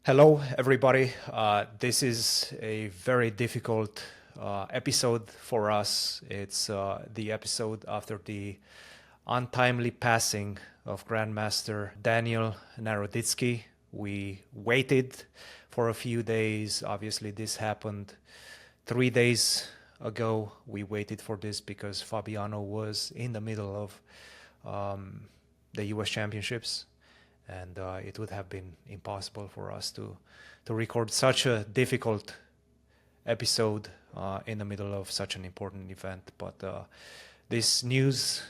Hello, everybody. This is a very difficult episode for us. It's the episode after the untimely passing of Grandmaster Danya Naroditsky. We waited for a few days. Obviously, this happened 3 days ago. We waited for this because Fabiano was in the middle of the US Championships, and it would have been impossible for us to record such a difficult episode in the middle of such an important event. But this news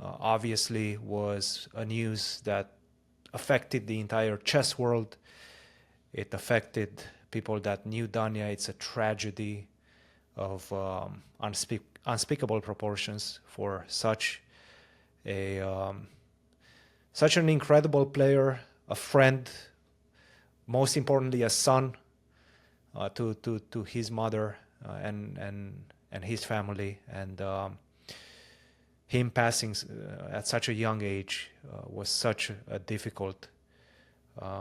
obviously was a news that affected the entire chess world. It affected people that knew Danya. It's a tragedy of unspeakable proportions for such an incredible player, a friend, most importantly, a son to his mother and his family. And him passing at such a young age was such a difficult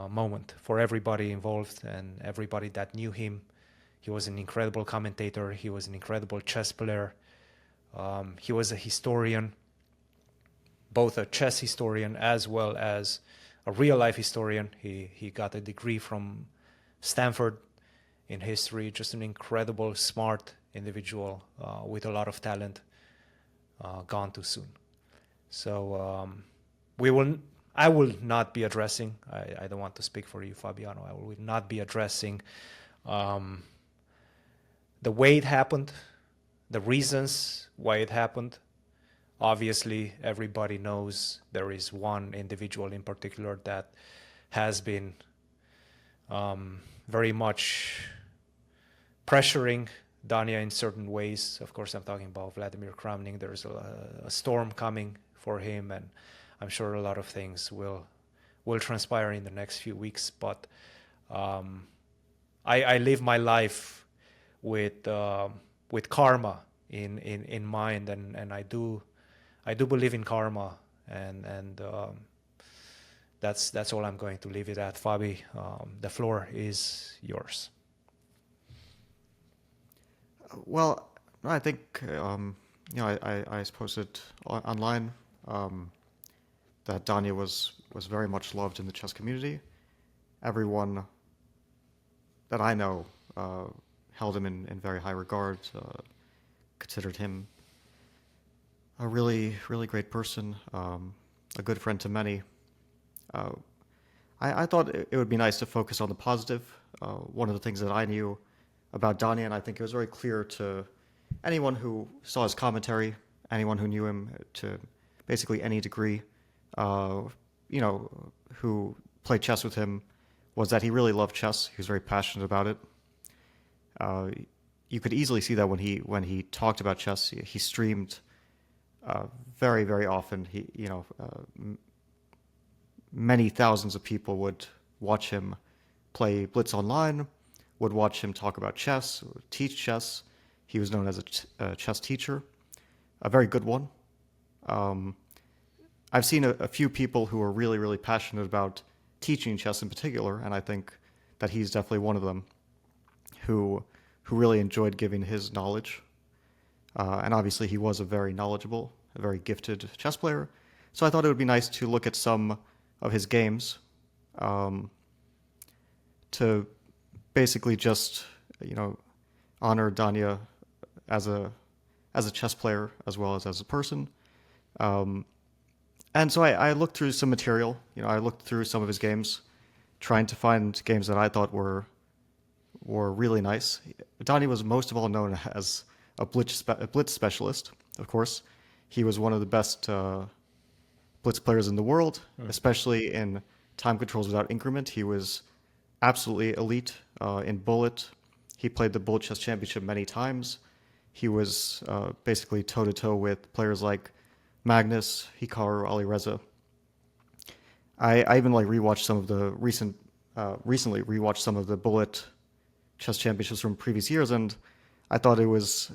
moment for everybody involved and everybody that knew him. He was an incredible commentator. He was an incredible chess player. He was a historian, both a chess historian as well as a real-life historian. He got a degree from Stanford in history. Just an incredible, smart individual with a lot of talent, gone too soon. So I will not be addressing, I don't want to speak for you, Fabiano, I will not be addressing the way it happened, the reasons why it happened. Obviously, everybody knows there is one individual in particular that has been very much pressuring Danya in certain ways. Of course, I'm talking about Vladimir Kramnik. There's a storm coming for him, and I'm sure a lot of things will transpire in the next few weeks. But I live my life with karma in mind, and I do believe in karma, and that's all I'm going to leave it at. Fabi, the floor is yours. Well, I think I posted online that Danya was very much loved in the chess community. Everyone that I know held him in very high regard, considered him a really, really great person, a good friend to many. I thought it would be nice to focus on the positive. One of the things that I knew about Danya, and I think it was very clear to anyone who saw his commentary, anyone who knew him to basically any degree, who played chess with him, was that he really loved chess. He was very passionate about it. You could easily see that when he talked about chess. He streamed very, very often. Many thousands of people would watch him play Blitz online, would watch him talk about chess, teach chess. He was known as a chess teacher, a very good one. I've seen a few people who are really, really passionate about teaching chess in particular, and I think that he's definitely one of them who really enjoyed giving his knowledge. And obviously he was a very knowledgeable, a very gifted chess player. So I thought it would be nice to look at some of his games, to basically just, honor Danya as a chess player as well as a person. And so I looked through some material. I looked through some of his games, trying to find games that I thought were really nice. Danya was most of all known as a Blitz specialist, of course. He was one of the best Blitz players in the world, especially in time controls without increment. He was absolutely elite in Bullet. He played the Bullet Chess Championship many times. He was basically toe-to-toe with players like Magnus, Hikaru, Alireza. I even rewatched some of the recently rewatched some of the Bullet Chess Championships from previous years, and I thought it was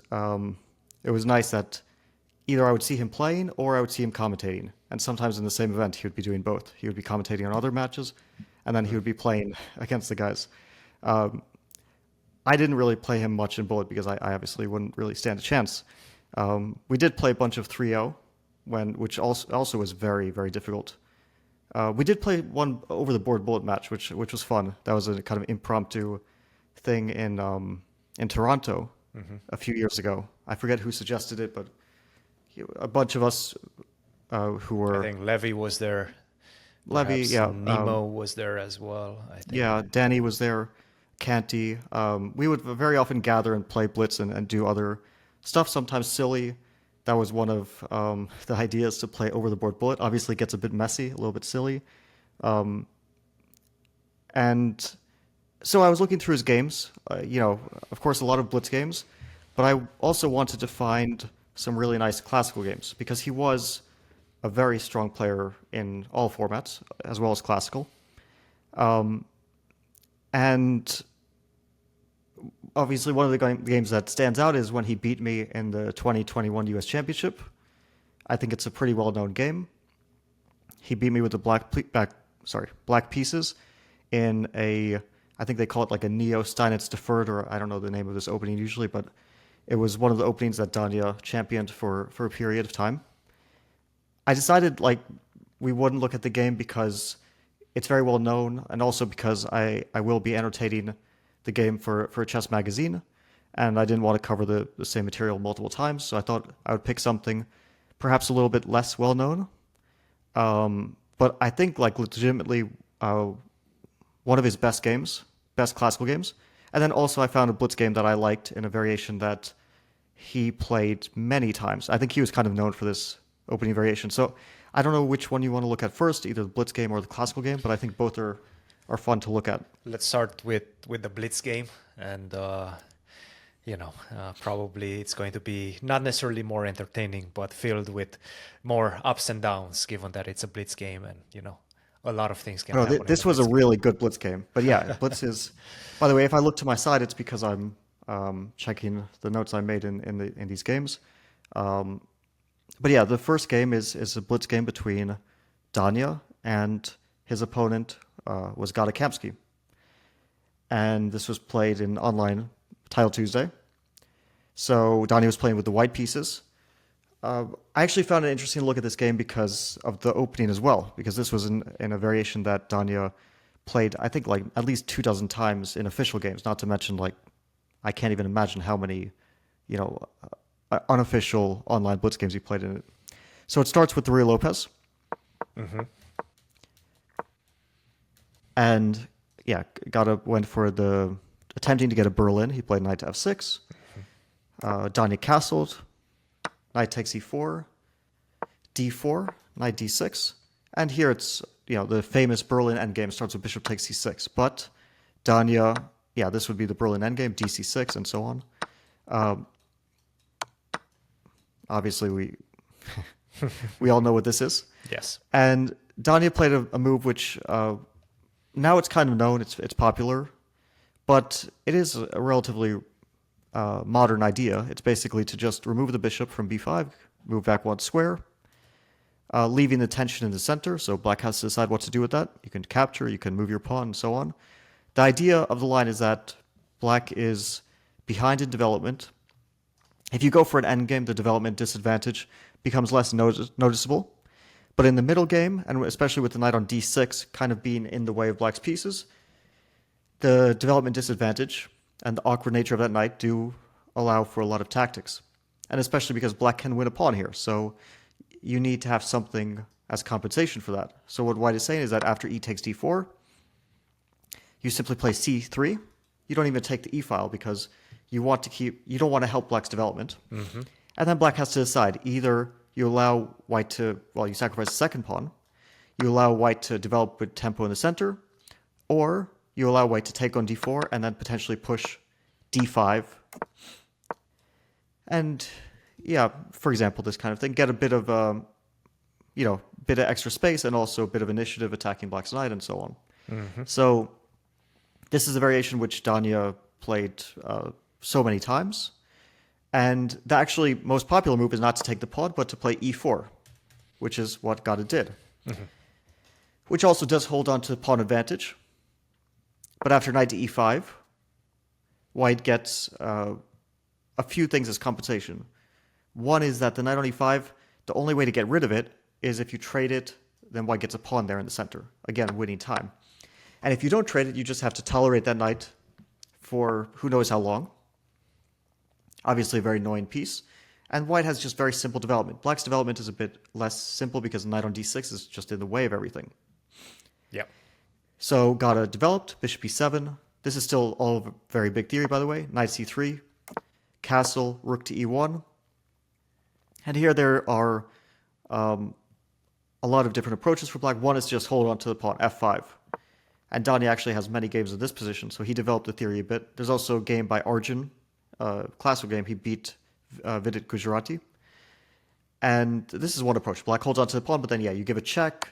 nice that either I would see him playing or I would see him commentating. And sometimes in the same event, he would be doing both. He would be commentating on other matches, and then he would be playing against the guys. Um, I didn't really play him much in Bullet because I obviously wouldn't really stand a chance. We did play a bunch of 3-0, which also was very, very difficult. We did play one over the board Bullet match, which was fun. That was a kind of impromptu thing in Toronto a few years ago. I forget who suggested it, but a bunch of us who were... I think Levy was there. Levy, Perhaps yeah. Nemo was there as well, I think. Yeah, Danny was there, Canty. We would very often gather and play Blitz and do other stuff, sometimes silly. That was one of the ideas to play over the board Bullet. Obviously, it gets a bit messy, a little bit silly. And so I was looking through his games, of course, a lot of Blitz games, but I also wanted to find some really nice classical games because he was a very strong player in all formats, as well as classical. And obviously, one of the games that stands out is when he beat me in the 2021 U.S. Championship. I think it's a pretty well-known game. He beat me with the black pieces in I think they call it like a Neo Steinitz deferred, or I don't know the name of this opening usually, but it was one of the openings that Danya championed for a period of time. I decided we wouldn't look at the game because it's very well known, and also because I will be annotating the game for a chess magazine, and I didn't want to cover the same material multiple times, so I thought I would pick something perhaps a little bit less well known. But I think legitimately one of his best classical games. And then also I found a Blitz game that I liked in a variation that he played many times. I think he was kind of known for this opening variation. So I don't know which one you want to look at first, either the Blitz game or the classical game, but I think both are fun to look at. Let's start with the Blitz game, and probably it's going to be not necessarily more entertaining, but filled with more ups and downs, given that it's a Blitz game, and a lot of things can happen. This was a really good Blitz game, but yeah, Blitz is. By the way, if I look to my side, it's because I'm checking the notes I made in these games. But yeah, the first game is a Blitz game between Danya and his opponent was Kamsky. And this was played in online Title Tuesday. So Danya was playing with the white pieces. I actually found it interesting to look at this game because of the opening as well, because this was in a variation that Danya played, I think, at least 24 times in official games, not to mention, I can't even imagine how many, unofficial online Blitz games he played in it. So it starts with the Rio Lopez. Mm-hmm. And yeah, went for attempting to get a Berlin. He played knight to f6. Danya castled. Knight takes e4. d4. Knight d6. And here it's, the famous Berlin endgame starts with bishop takes c6. But Danya, this would be the Berlin endgame, dc6, and so on. Obviously, we all know what this is. Yes. And Danya played a move which now it's kind of known, it's popular, but it is a relatively modern idea. It's basically to just remove the bishop from b5, move back one square, leaving the tension in the center, so black has to decide what to do with that. You can capture, you can move your pawn, and so on. The idea of the line is that black is behind in development. If you go for an endgame, the development disadvantage becomes less noticeable. But in the middle game, and especially with the knight on d6 kind of being in the way of black's pieces, the development disadvantage and the awkward nature of that knight do allow for a lot of tactics. And especially because black can win a pawn here, so you need to have something as compensation for that. So what white is saying is that after e takes d4, you simply play c3. You don't even take the e file because you don't want to help black's development. Mm-hmm. And then black has to decide. Either you allow white you sacrifice the second pawn, you allow white to develop with tempo in the center, or you allow white to take on d4 and then potentially push d5. And yeah, for example, this kind of thing, get a bit of bit of extra space and also a bit of initiative attacking black's knight and so on. Mm-hmm. So this is a variation which Danya played so many times. And the actually most popular move is not to take the pawn, but to play e4, which is what Gata did. Mm-hmm. which also does hold on to the pawn advantage. But after knight to e5, white gets a few things as compensation. One is that the knight on e5, the only way to get rid of it is if you trade it, then white gets a pawn there in the center. Again, winning time. And if you don't trade it, you just have to tolerate that knight for who knows how long. Obviously a very annoying piece. And white has just very simple development. Black's development is a bit less simple because the knight on d6 is just in the way of everything. Yep. So Gata developed, bishop e7. This is still all very big theory, by the way. Knight c3, castle, rook to e1. And here there are a lot of different approaches for black. One is just hold on to the pawn, f5. And Danya actually has many games in this position, so he developed the theory a bit. There's also a game by Arjun, classical game. He beat Vidit Gujarati. And this is one approach. Black holds onto the pawn, but then, yeah, you give a check.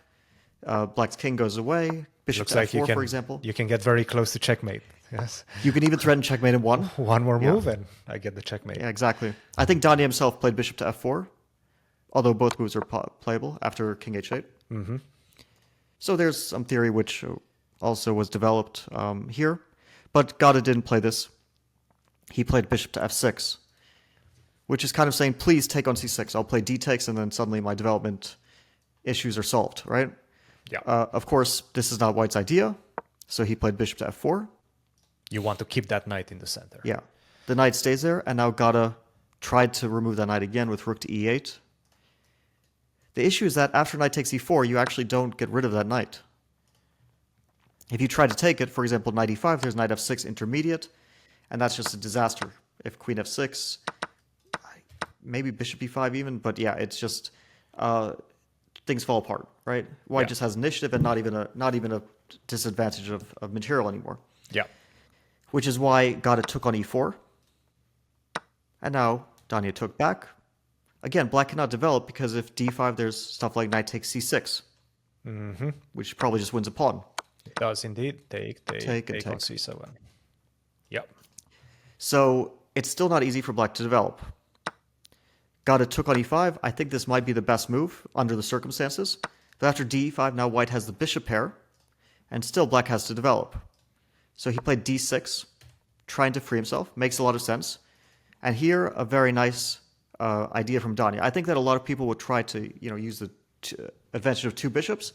Black's king goes away. Bishop Looks to like f4, for example. You can get very close to checkmate. Yes. You can even threaten checkmate in one. One more move and I get the checkmate. Yeah, exactly. I think Danya himself played bishop to f4, although both moves are playable after king h8. Mm-hmm. So there's some theory which also was developed here. But Gata didn't play this. He played bishop to f6, which is kind of saying, please take on c6. I'll play d takes, and then suddenly my development issues are solved, right? Yeah. Of course, this is not white's idea. So he played bishop to f4. You want to keep that knight in the center. Yeah. The knight stays there, and now Gata tried to remove that knight again with rook to e8. The issue is that after knight takes e4, you actually don't get rid of that knight. If you try to take it, for example, knight e5, there's knight f6 intermediate, and that's just a disaster. If queen f6, maybe bishop e5 even, but yeah, it's just things fall apart, right? White just has initiative and not even a disadvantage of material anymore. Yeah. Which is why Gata took on e4, and now Danya took back. Again, black cannot develop because if d5, there's stuff like knight takes c6, which probably just wins a pawn. It does indeed. Take on take. c7. Yep. So it's still not easy for black to develop. Gata took on e5. I think this might be the best move under the circumstances. But after d5, now white has the bishop pair, and still black has to develop. So he played d6, trying to free himself. Makes a lot of sense. And here, a very nice idea from Danya. I think that a lot of people would try to use the advantage of two bishops,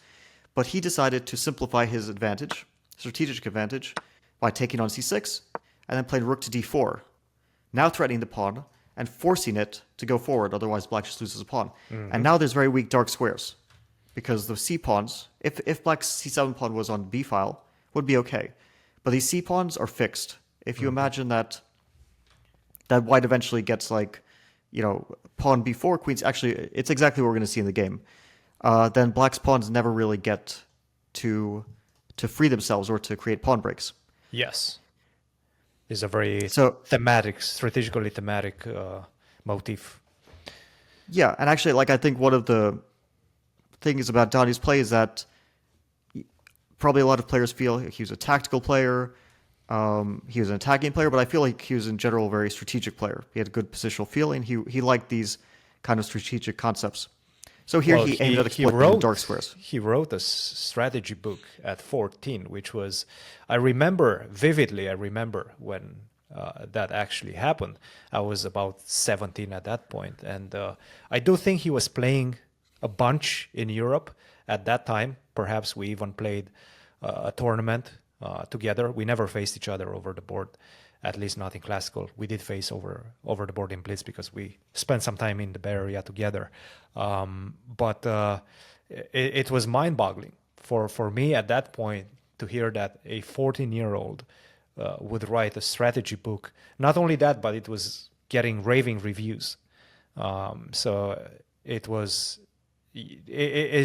but he decided to simplify his advantage, strategic advantage, by taking on c6 and then playing rook to d4, now threatening the pawn and forcing it to go forward, otherwise black just loses a pawn. And now there's very weak dark squares, because the c-pawns, if black's c7 pawn was on b file, would be okay. But these c-pawns are fixed. If you imagine that white eventually gets pawn b4, queens, actually, it's exactly what we're going to see in the game. Then black's pawns never really get to free themselves or to create pawn breaks. Yes. It's a very strategically thematic motif. Yeah, and actually, I think one of the things about Danya's play is that probably a lot of players feel he was a tactical player, he was an attacking player, but I feel like he was in general a very strategic player. He had a good positional feeling. He liked these kind of strategic concepts. So here he aimed at exploiting dark squares. He wrote a strategy book at 14, which was, I remember vividly, when that actually happened. I was about 17 at that point. And I do think he was playing a bunch in Europe at that time. Perhaps we even played a tournament together. We never faced each other over the board, at least not in classical. We did face over the board in Blitz because we spent some time in the Bay Area together. But it was mind-boggling for me at that point to hear that a 14-year-old would write a strategy book. Not only that, but it was getting raving reviews. So it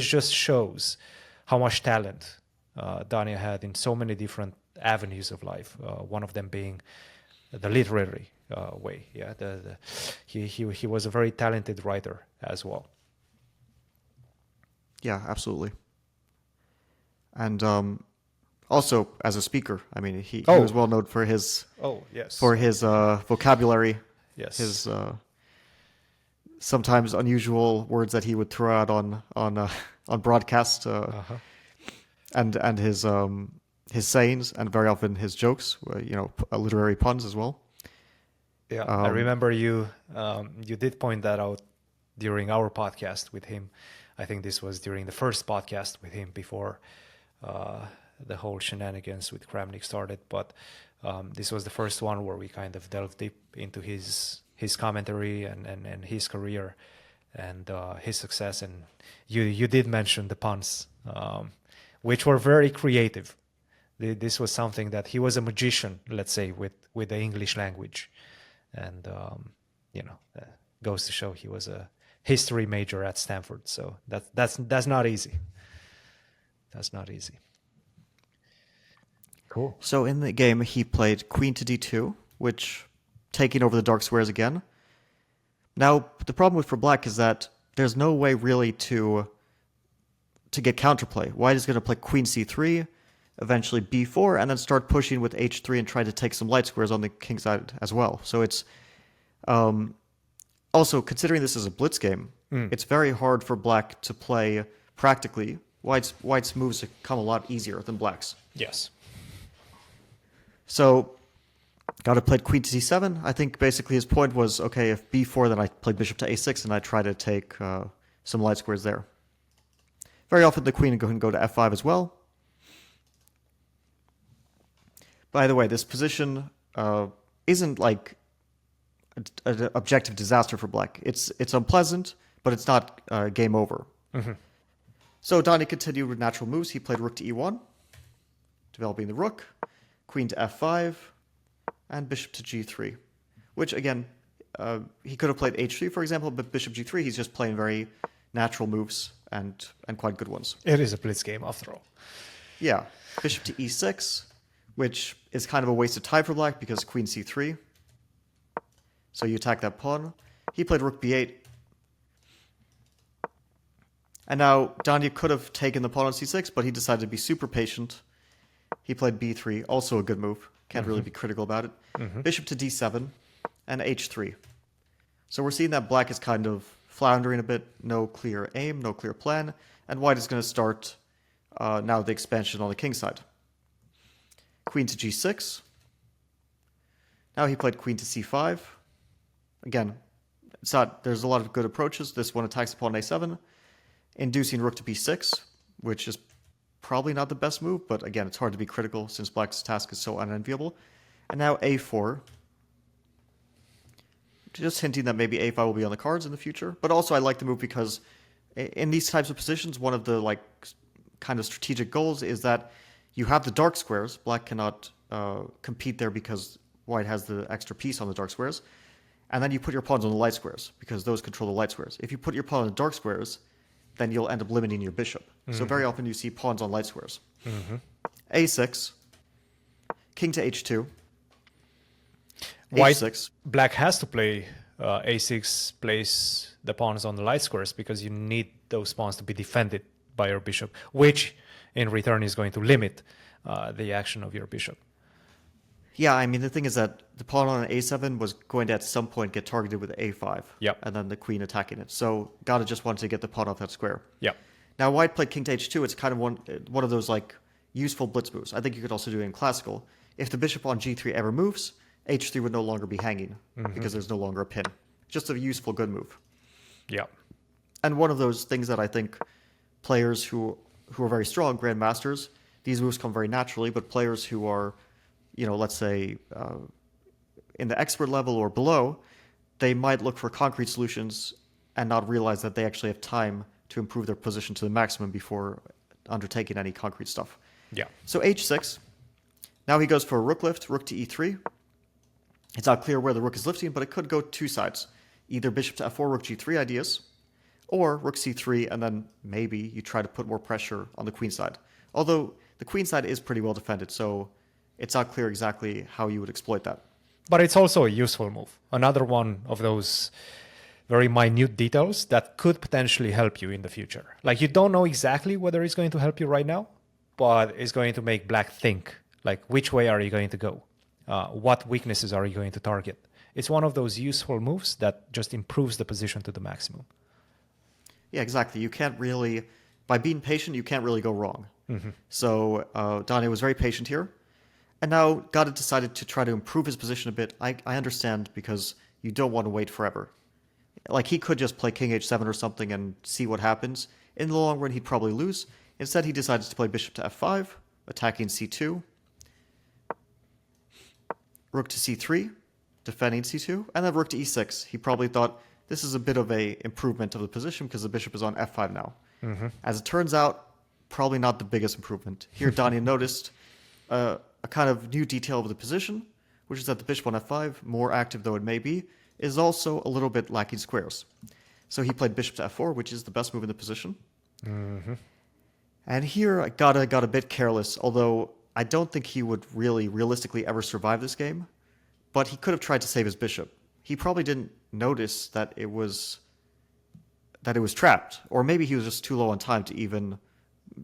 just shows how much talent Danya had in so many different avenues of life. One of them being the literary way. Yeah, he was a very talented writer as well. Yeah, absolutely. And also as a speaker, I mean, he was well known for his vocabulary. Yes, his sometimes unusual words that he would throw out on broadcast. and his sayings, and very often his jokes, literary puns as well. Yeah, I remember you did point that out during our podcast with him. I think this was during the first podcast with him before the whole shenanigans with Kramnik started. But this was the first one where we kind of delved deep into his commentary and his career and his success. And you did mention the puns, which were very creative. This was something that he was a magician, let's say, with the English language. And, goes to show he was a history major at Stanford. So that's not easy. That's not easy. Cool. So in the game, he played queen to d2, which taking over the dark squares again. Now, the problem for black is that there's no way really to get counterplay. White is going to play queen c3, eventually b4, and then start pushing with h3 and try to take some light squares on the king side as well. So it's also, considering this is a blitz game, it's very hard for black to play practically. White's moves come a lot easier than black's. Yes. So, got played queen to c7. I think basically his point was, okay, if b4, then I play bishop to a6, and I try to take some light squares there. Very often the queen can go to f5 as well. By the way, this position isn't like an objective disaster for black. It's unpleasant, but it's not game over. Mm-hmm. So Danya continued with natural moves. He played rook to e1, developing the rook, queen to f5, and bishop to g3, which again, he could have played h3, for example, but bishop g3, he's just playing very natural moves and quite good ones. It is a blitz game after all. Yeah. Bishop to e6, which is kind of a waste of time for black because queen c3. So you attack that pawn. He played rook b8. And now Danya could have taken the pawn on c6, but he decided to be super patient. He played b3, also a good move. Can't really be critical about it. Mm-hmm. Bishop to d7 and h3. So we're seeing that black is kind of floundering a bit. No clear aim, no clear plan. And white is going to start now the expansion on the king side. Queen to g6. Now he played queen to c5. Again, there's a lot of good approaches. This one attacks the pawn on a7, inducing rook to b6, which is probably not the best move, but again, it's hard to be critical since black's task is so unenviable. And now a4. Just hinting that maybe a5 will be on the cards in the future. But also I like the move because in these types of positions, one of the kind of strategic goals is that you have the dark squares. Black cannot compete there because white has the extra piece on the dark squares. And then you put your pawns on the light squares because those control the light squares. If you put your pawn on the dark squares, then you'll end up limiting your bishop. Mm-hmm. So very often you see pawns on light squares. Mm-hmm. a6, king to h2, h6. Black has to play a6, place the pawns on the light squares because you need those pawns to be defended by your bishop, which in return is going to limit the action of your bishop. Yeah, I mean, the thing is that the pawn on a7 was going to at some point get targeted with a5. Yep. And then the queen attacking it. So Gata just wanted to get the pawn off that square. Yep. Now white played king to h2. It's kind of one of those useful blitz moves. I think you could also do it in classical. If the bishop on g3 ever moves, h3 would no longer be hanging because there's no longer a pin. Just a useful, good move. Yeah. And one of those things that I think players who are very strong, grandmasters, these moves come very naturally, but players who are, let's say in the expert level or below, they might look for concrete solutions and not realize that they actually have time to improve their position to the maximum before undertaking any concrete stuff. Yeah. So h6. Now he goes for a rook lift, rook to e3. It's not clear where the rook is lifting, but it could go two sides. Either bishop to f4, rook g3 ideas, or rook c3, and then maybe you try to put more pressure on the queen side. Although the queen side is pretty well defended, so it's not clear exactly how you would exploit that. But it's also a useful move. Another one of those very minute details that could potentially help you in the future. You don't know exactly whether it's going to help you right now, but it's going to make black think, which way are you going to go? What weaknesses are you going to target? It's one of those useful moves that just improves the position to the maximum. Yeah, exactly. You can't really, by being patient, you can't really go wrong. So Danya was very patient here. And now Gada decided to try to improve his position a bit. I understand, because you don't want to wait forever. Like, he could just play king h7 or something and see what happens. In the long run, he'd probably lose. Instead, he decided to play bishop to f5, attacking c2. Rook to c3, defending c2, and then rook to e6. He probably thought this is a bit of a improvement of the position because the bishop is on f5 now. As it turns out, probably not the biggest improvement. Here, Danya noticed a kind of new detail of the position, which is that the bishop on f5, more active though it may be, is also a little bit lacking squares. So he played bishop to f4, which is the best move in the position. And here, I got a bit careless, although I don't think he would really realistically ever survive this game. But he could have tried to save his bishop. He probably didn't notice that it was trapped, or maybe he was just too low on time to even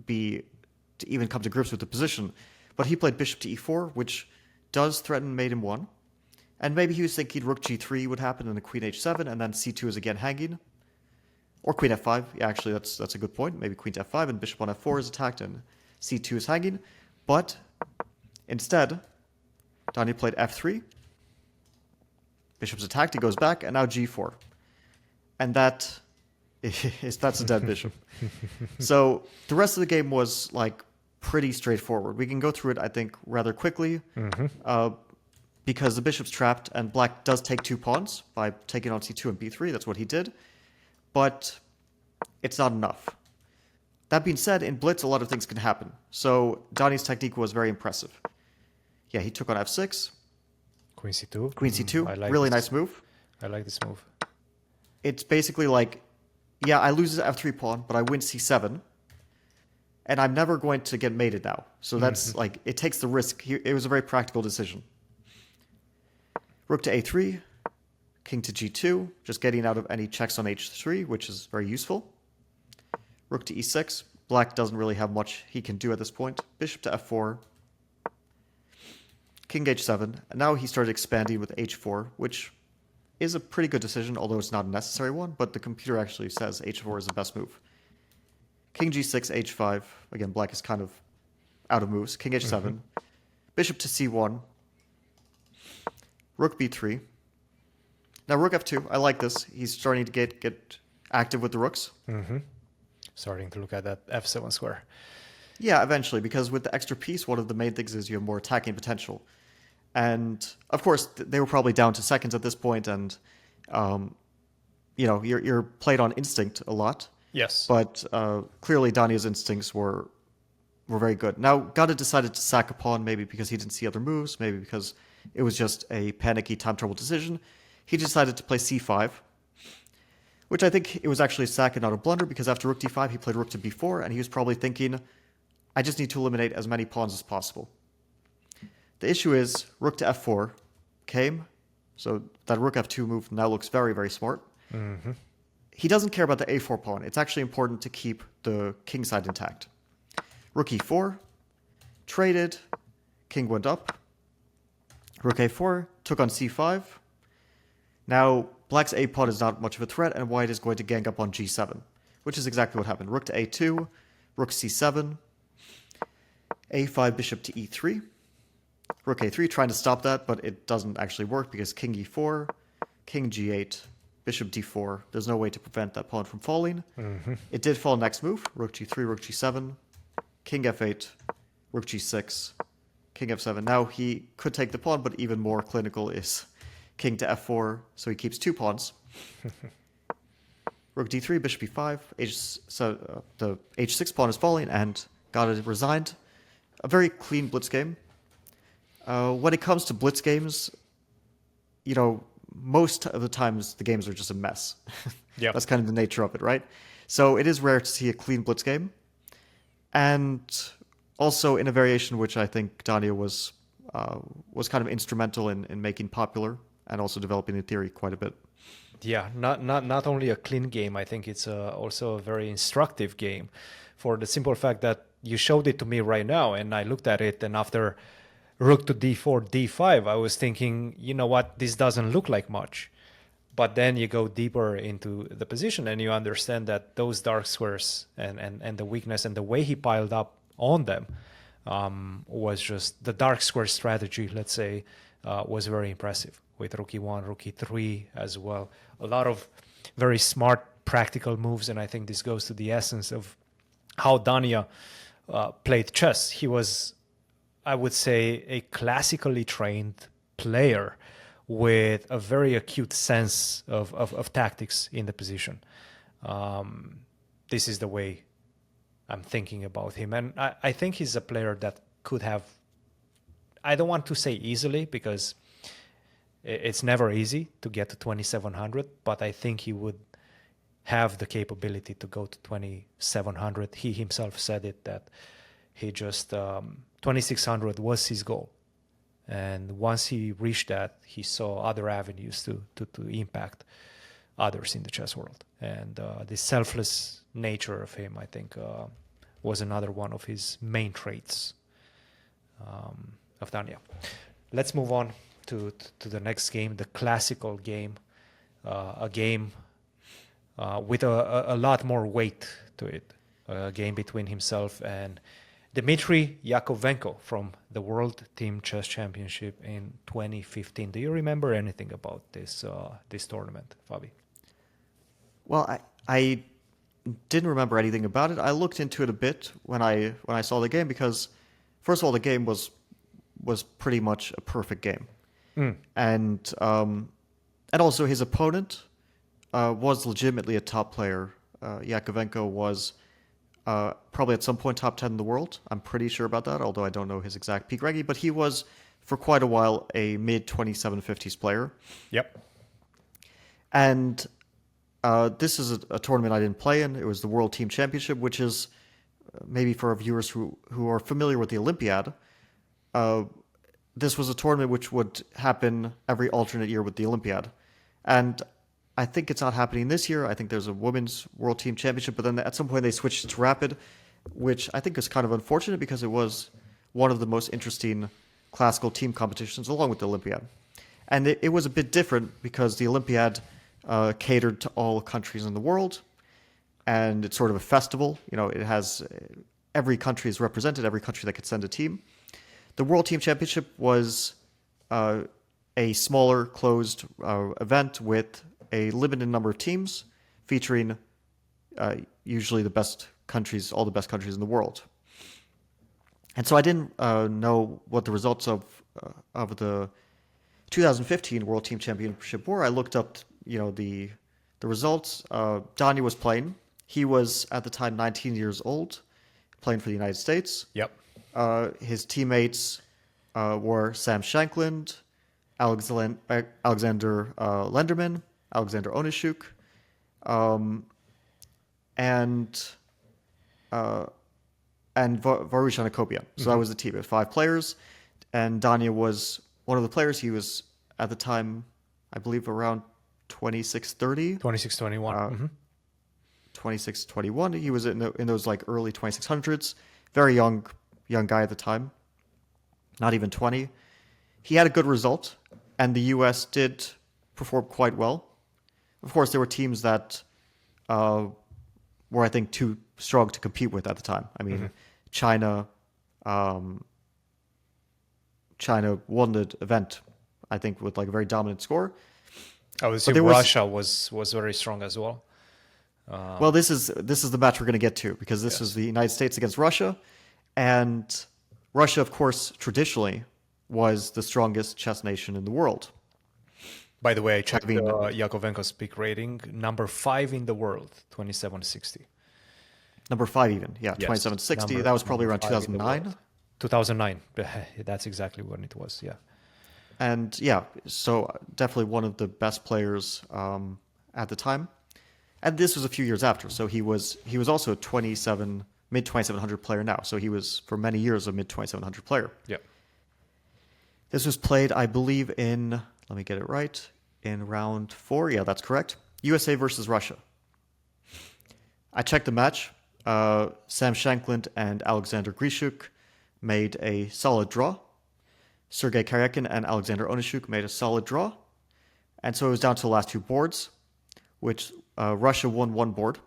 come to grips with the position. But he played bishop to e4, which does threaten mate in 1. And maybe he was thinking rook g3 would happen and then queen h7, and then c2 is again hanging. Or queen f5. Yeah, actually, that's a good point. Maybe queen to f5 and bishop on f4 is attacked and c2 is hanging. But instead, Danya played f3. Bishop's attacked, he goes back, and now g4. And that's a dead bishop. So the rest of the game was like pretty straightforward. We can go through it, I think, rather quickly. Because the bishop's trapped, and black does take 2 pawns by taking on c2 and b3. That's what he did. But it's not enough. That being said, in Blitz, a lot of things can happen. So Danya's technique was very impressive. Yeah, he took on f6. Queen c2. Queen c2. Really nice move. I like this move. It's basically like, yeah, I lose the f3 pawn, but I win c7. And I'm never going to get mated now. So that's like, it takes the risk. It was a very practical decision. Rook to a3. King to g2. Just getting out of any checks on h3, which is very useful. Rook to e6. Black doesn't really have much he can do at this point. Bishop to f4. King h7. And now he started expanding with h4, which is a pretty good decision, although it's not a necessary one. But the computer actually says h4 is the best move. King g6, h5. Again, black is kind of out of moves. King h7. Bishop to c1. Rook b3. Now rook f2. I like this. He's starting to get active with the rooks. Starting to look at that f7 square. Yeah, eventually, because with the extra piece, one of the main things is you have more attacking potential. And of course, they were probably down to seconds at this point, and you're played on instinct a lot. Yes. But clearly, Danya's instincts were very good. Now, Gada decided to sack a pawn, maybe because he didn't see other moves, maybe because it was just a panicky, time trouble decision. He decided to play c5, which I think it was actually a sack and not a blunder, because after rook d5, he played rook to b4, and he was probably thinking, I just need to eliminate as many pawns as possible. The issue is rook to f4 came, so that rook f2 move now looks very, very smart. He doesn't care about the a4 pawn. It's actually important to keep the king side intact. Rook e4, traded, king went up. Rook a4, took on c5. Now, black's a pawn is not much of a threat, and white is going to gang up on g7, which is exactly what happened. Rook to a2, rook c7, a5, bishop to e3. Rook a3, trying to stop that, but it doesn't actually work because king e4, king g8, bishop d4. There's no way to prevent that pawn from falling. It did fall next move. Rook g3, rook g7, king f8, rook g6, king f7. Now he could take the pawn, but even more clinical is king to f4, so he keeps 2 pawns. Rook d3, bishop e5, the h6 pawn is falling, and Gada resigned. A very clean blitz game. When it comes to blitz games, most of the times the games are just a mess. Yeah. That's kind of the nature of it, right? So it is rare to see a clean blitz game. And also in a variation which I think Danya was kind of instrumental in making popular and also developing the theory quite a bit. Yeah, not only a clean game, I think it's also a very instructive game, for the simple fact that you showed it to me right now, and I looked at it, and after rook to d4, d5, I was thinking, you know what, this doesn't look like much. But then you go deeper into the position and you understand that those dark squares and the weakness and the way he piled up on them was just the dark square strategy, let's say, was very impressive with Rookie 1, Rookie 3 as well. A lot of very smart, practical moves, and I think this goes to the essence of how Danya played chess. He was, I would say, a classically trained player with a very acute sense of tactics in the position. This is the way I'm thinking about him. And I think he's a player that could have, I don't want to say easily, because it's never easy to get to 2,700, but I think he would have the capability to go to 2,700. He himself said it, that he just, 2,600 was his goal. And once he reached that, he saw other avenues to impact others in the chess world. And the selfless nature of him, I think, was another one of his main traits of Danya. Let's move on to the next game, the classical game, a game with a lot more weight to it, a game between himself and Dmitry Jakovenko from the World Team Chess Championship in 2015. Do you remember anything about this tournament, Fabi? Well, I didn't remember anything about it. I looked into it a bit when I saw the game, because first of all, the game was pretty much a perfect game, and also his opponent was legitimately a top player. Jakovenko was probably at some point top 10 in the world. I'm pretty sure about that, although I don't know his exact peak ranking. But he was for quite a while a mid 2750s player. Yep. And this is a tournament I didn't play in. It was the World Team Championship, which is maybe for our viewers who are familiar with the Olympiad. This was a tournament which would happen every alternate year with the Olympiad. And I think it's not happening this year. I think there's a women's World Team Championship, but then at some point they switched to Rapid, which I think is kind of unfortunate because it was one of the most interesting classical team competitions along with the Olympiad. And it was a bit different because the Olympiad catered to all countries in the world, and it's sort of a festival. You know, it has every country is represented, every country that could send a team. The World Team Championship was a smaller, closed event with a limited number of teams, featuring usually the best countries, all the best countries in the world. And so I didn't know what the results of the 2015 World Team Championship were. I looked up, the results. Danya was playing. He was at the time 19 years old, playing for the United States. Yep. His teammates were Sam Shankland, Alexander Lenderman, Alexander Onishuk, and Varushan Akopian. So that was the team. It was 5 players, and Danya was one of the players. He was at the time, I believe, around 26-30. 26-21. 26-21. He was in those like early 2600s. Very young guy at the time. Not even 20. He had a good result, and the U.S. did perform quite well. Of course, there were teams that were, I think, too strong to compete with at the time. I mean, China won the event, I think, with like a very dominant score. I would say Russia was very strong as well. Well, this is the match we're going to get to, because this is the United States against Russia, and Russia, of course, traditionally was the strongest chess nation in the world. By the way, I checked Jakovenko's peak rating, number 5 in the world, 2760. Number 5 even, yeah, yes. 2760. That was probably around 2009. 2009, that's exactly when it was, yeah. And yeah, so definitely one of the best players at the time. And this was a few years after, so he was also a mid 2700 player now. So he was for many years a mid 2700 player. Yeah. This was played, I believe, in, let me get it right, in round 4. Yeah, that's correct. USA versus Russia. I checked the match. Sam Shankland and Alexander Grishuk made a solid draw. Sergei Karyakin and Alexander Onishuk made a solid draw. And so it was down to the last 2 boards, which Russia won 1 board.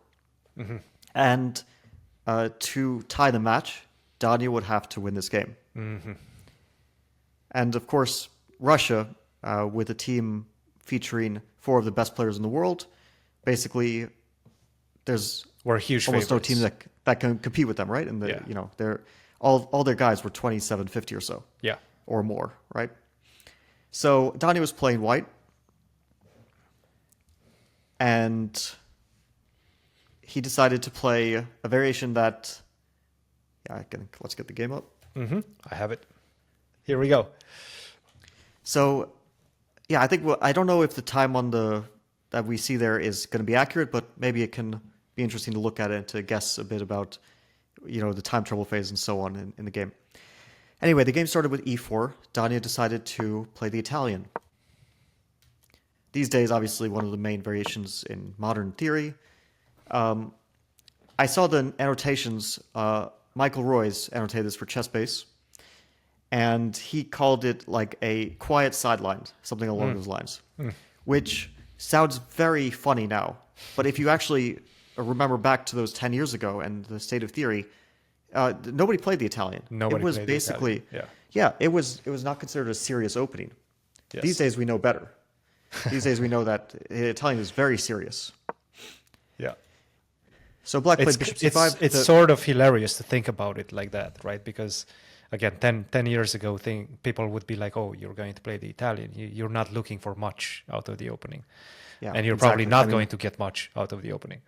And to tie the match, Danya would have to win this game. Mm-hmm. And of course, Russia, with a team featuring 4 of the best players in the world, basically there's We're huge almost favorites. no team that can compete with them, right? And they're all their guys were 27-50 or so. Yeah. Or more, right? So Danya was playing white, and he decided to play a variation that. Yeah, let's get the game up. Mm-hmm. I have it. Here we go. So, yeah, I think I don't know if the time on that we see there is going to be accurate, but maybe it can be interesting to look at it and to guess a bit about, the time trouble phase and so on in the game. Anyway, the game started with e4. Danya decided to play the Italian. These days, obviously, one of the main variations in modern theory. I saw the annotations. Michael Roy's annotated this for ChessBase, and he called it like a quiet sideline, something along those lines, which sounds very funny now. But if you actually remember back to those 10 years ago and the state of theory, nobody played the Italian. Nobody it was played basically, the Italian. It was not considered a serious opening. Yes. These days we know better. These days we know that the Italian is very serious. Yeah. So Black played bishop c5. It's sort of hilarious to think about it like that, right? Because, again, 10 years ago, people would be like, oh, you're going to play the Italian. You're not looking for much out of the opening. Yeah, and you're probably not going to get much out of the opening.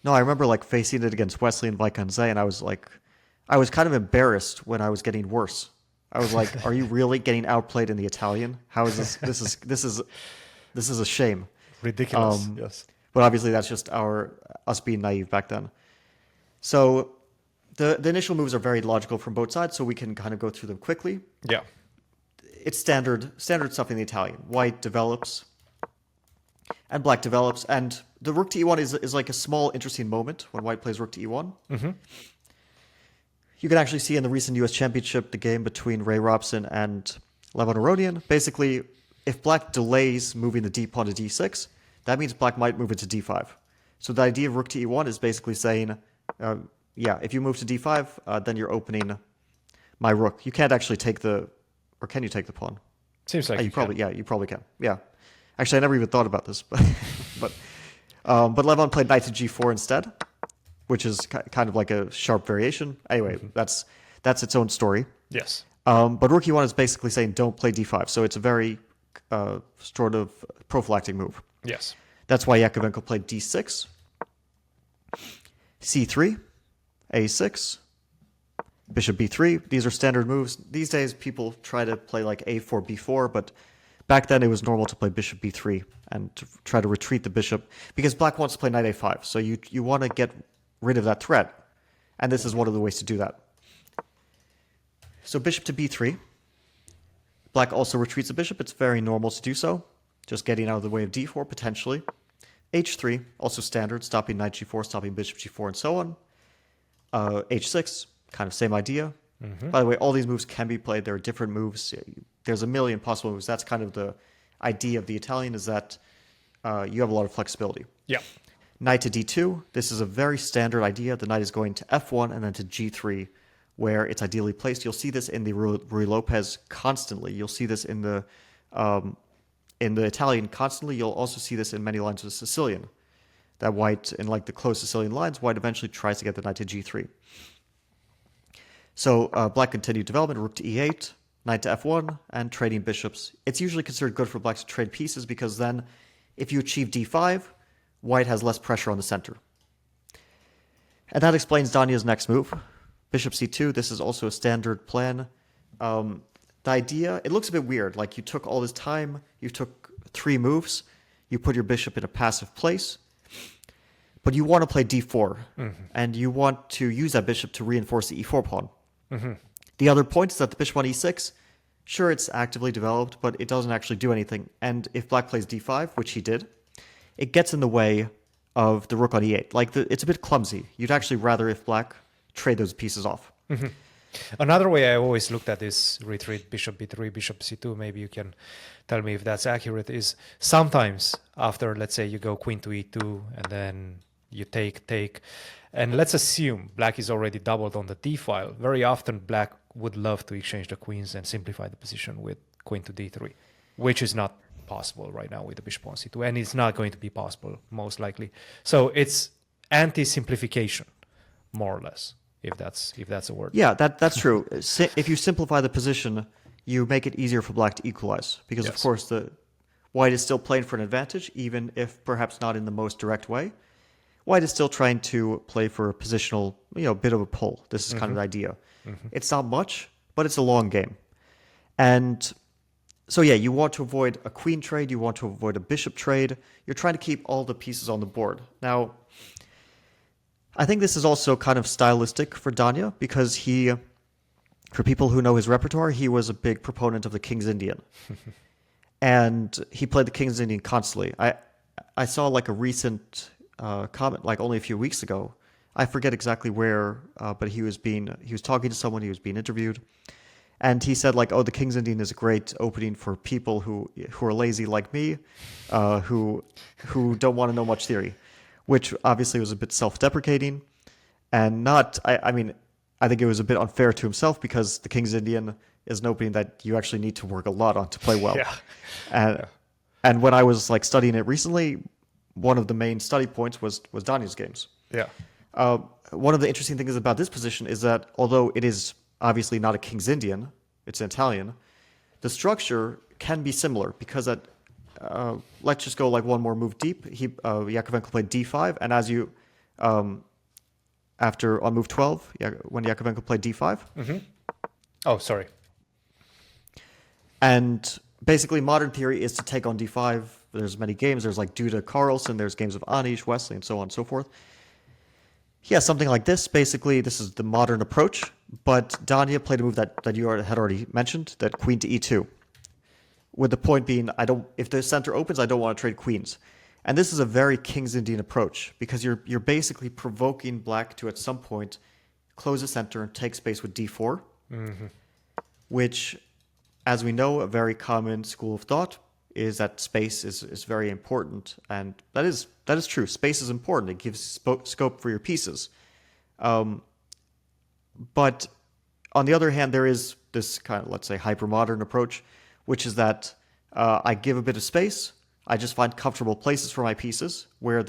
No, I remember facing it against Wesley and Vaikanze, and I was kind of embarrassed when I was getting worse. I was like, are you really getting outplayed in the Italian? How is this? This is a shame. Ridiculous, yes. But obviously that's just us being naive back then. So the initial moves are very logical from both sides, so we can kind of go through them quickly. Yeah. It's standard stuff in the Italian. White develops, and black develops, and the rook to e1 is like a small interesting moment when white plays rook to e1. Mm-hmm. You can actually see in the recent US Championship the game between Ray Robson and Levon Aronian. Basically, if black delays moving the d pawn to d6, that means black might move it to d5. So the idea of rook to e1 is basically saying, if you move to d5, then you're opening my rook. You can't actually take or can you take the pawn? Seems like you probably can. Yeah, you probably can. Yeah. Actually, I never even thought about this, but Levon played knight to g4 instead, which is kind of like a sharp variation. Anyway, that's its own story. Yes. But rook e1 is basically saying don't play d5, so it's a very sort of prophylactic move. Yes. That's why Jakovenko played d6, c3, a6, bishop b3. These are standard moves. These days, people try to play like a4, b4, but back then it was normal to play bishop b3 and to try to retreat the bishop because black wants to play knight a5. So you want to get rid of that threat, and this is one of the ways to do that. So bishop to b3. Black also retreats the bishop. It's very normal to do so. Just getting out of the way of d4, potentially. h3, also standard, stopping knight g4, stopping bishop g4, and so on. h6, kind of same idea. Mm-hmm. By the way, all these moves can be played. There are different moves. There's a million possible moves. That's kind of the idea of the Italian, is that you have a lot of flexibility. Yeah. Knight to d2. This is a very standard idea. The knight is going to f1 and then to g3, where it's ideally placed. You'll see this in the Ruy Lopez constantly. You'll see this in the Italian constantly. You'll also see this in many lines of the Sicilian. That white, in like the close Sicilian lines, white eventually tries to get the knight to g3. So black continued development, rook to e8, knight to f1, and trading bishops. It's usually considered good for black to trade pieces because then if you achieve d5, white has less pressure on the center. And that explains Danya's next move. Bishop c2, this is also a standard plan. The idea, it looks a bit weird, like you took all this time, you took 3 moves, you put your bishop in a passive place, but you want to play d4, and you want to use that bishop to reinforce the e4 pawn. Mm-hmm. The other point is that the bishop on e6, sure, it's actively developed, but it doesn't actually do anything. And if black plays d5, which he did, it gets in the way of the rook on e8. Like, it's a bit clumsy. You'd actually rather if black trade those pieces off. Mm-hmm. Another way I always looked at is retreat bishop b3, bishop c2. Maybe you can tell me if that's accurate. Is sometimes after, let's say, you go queen to e2 and then you take, And let's assume black is already doubled on the d file. Very often black would love to exchange the queens and simplify the position with queen to d3, which is not possible right now with the bishop on c2, and it's not going to be possible most likely. So it's anti-simplification, more or less, if that's a word. Yeah, that's true. If you simplify the position, you make it easier for black to equalize, because of course the white is still playing for an advantage, even if perhaps not in the most direct way. White is still trying to play for a positional, bit of a pull. This is kind of the idea. It's not much, but it's a long game. And so yeah, you want to avoid a queen trade, you want to avoid a bishop trade. You're trying to keep all the pieces on the board. Now, I think this is also kind of stylistic for Danya, because for people who know his repertoire, he was a big proponent of the King's Indian. And he played the King's Indian constantly. I saw like a recent comment, like only a few weeks ago. I forget exactly where, but he was talking to someone, he was being interviewed. And he said like, oh, the King's Indian is a great opening for people who are lazy like me, who don't want to know much theory, which obviously was a bit self-deprecating and not, I mean, I think it was a bit unfair to himself, because the King's Indian is an opening that you actually need to work a lot on to play well. And when I was like studying it recently, one of the main study points was Danya's games. Yeah. One of the interesting things about this position is that although it is obviously not a King's Indian, it's an Italian, the structure can be similar, because let's just go like one more move deep. Jakovenko played d5, and as you after on move 12, when Jakovenko played d5. Oh, sorry. And basically modern theory is to take on d5. There's many games. There's like Duda Carlson, there's games of Anish, Wesley, and so on and so forth. Yeah, something like this. Basically, this is the modern approach, but Danya played a move that you had already mentioned, that queen to e2. With the point being, if the center opens, I don't want to trade queens. And this is a very King's Indian approach, because you're basically provoking black to at some point close the center and take space with d4, which, as we know, a very common school of thought is that space is very important, and that is true. Space is important. It gives scope for your pieces. But on the other hand, there is this kind of, let's say, hyper-modern approach, which is that I give a bit of space. I just find comfortable places for my pieces where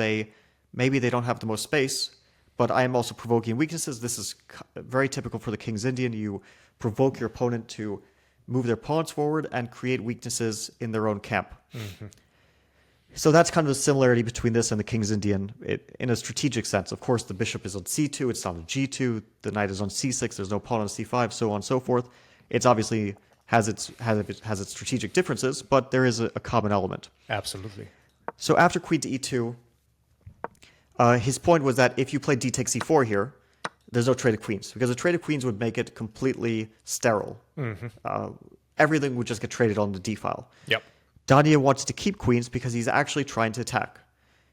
maybe they don't have the most space, but I am also provoking weaknesses. This is very typical for the King's Indian. You provoke your opponent to move their pawns forward and create weaknesses in their own camp. So that's kind of the similarity between this and the King's Indian in a strategic sense. Of course, the bishop is on c2, it's not on g2, the knight is on c6, there's no pawn on c5, so on and so forth. It's obviously has its strategic differences, but there is a common element. Absolutely. So after queen to e2, his point was that if you play d takes c4 here, there's no trade of queens, because a trade of queens would make it completely sterile. Everything would just get traded on the d file. Yep. Danya wants to keep queens because he's actually trying to attack.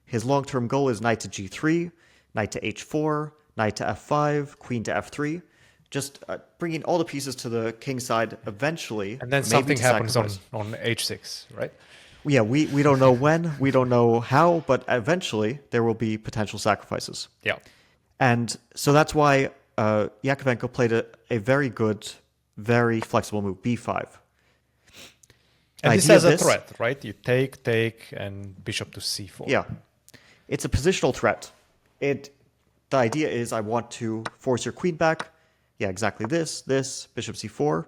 His long-term goal is knight to g3, knight to h4, knight to f5, queen to f3, just bringing all the pieces to the king side eventually. And then something happens on h6, right? Yeah, we don't know when, we don't know how, but eventually there will be potential sacrifices. Yeah. And so that's why Jakovenko played a very good, very flexible move, b5. And this has a threat, right? You take, and bishop to c4. Yeah. It's a positional threat. The idea is I want to force your queen back. Yeah, exactly this, bishop c4.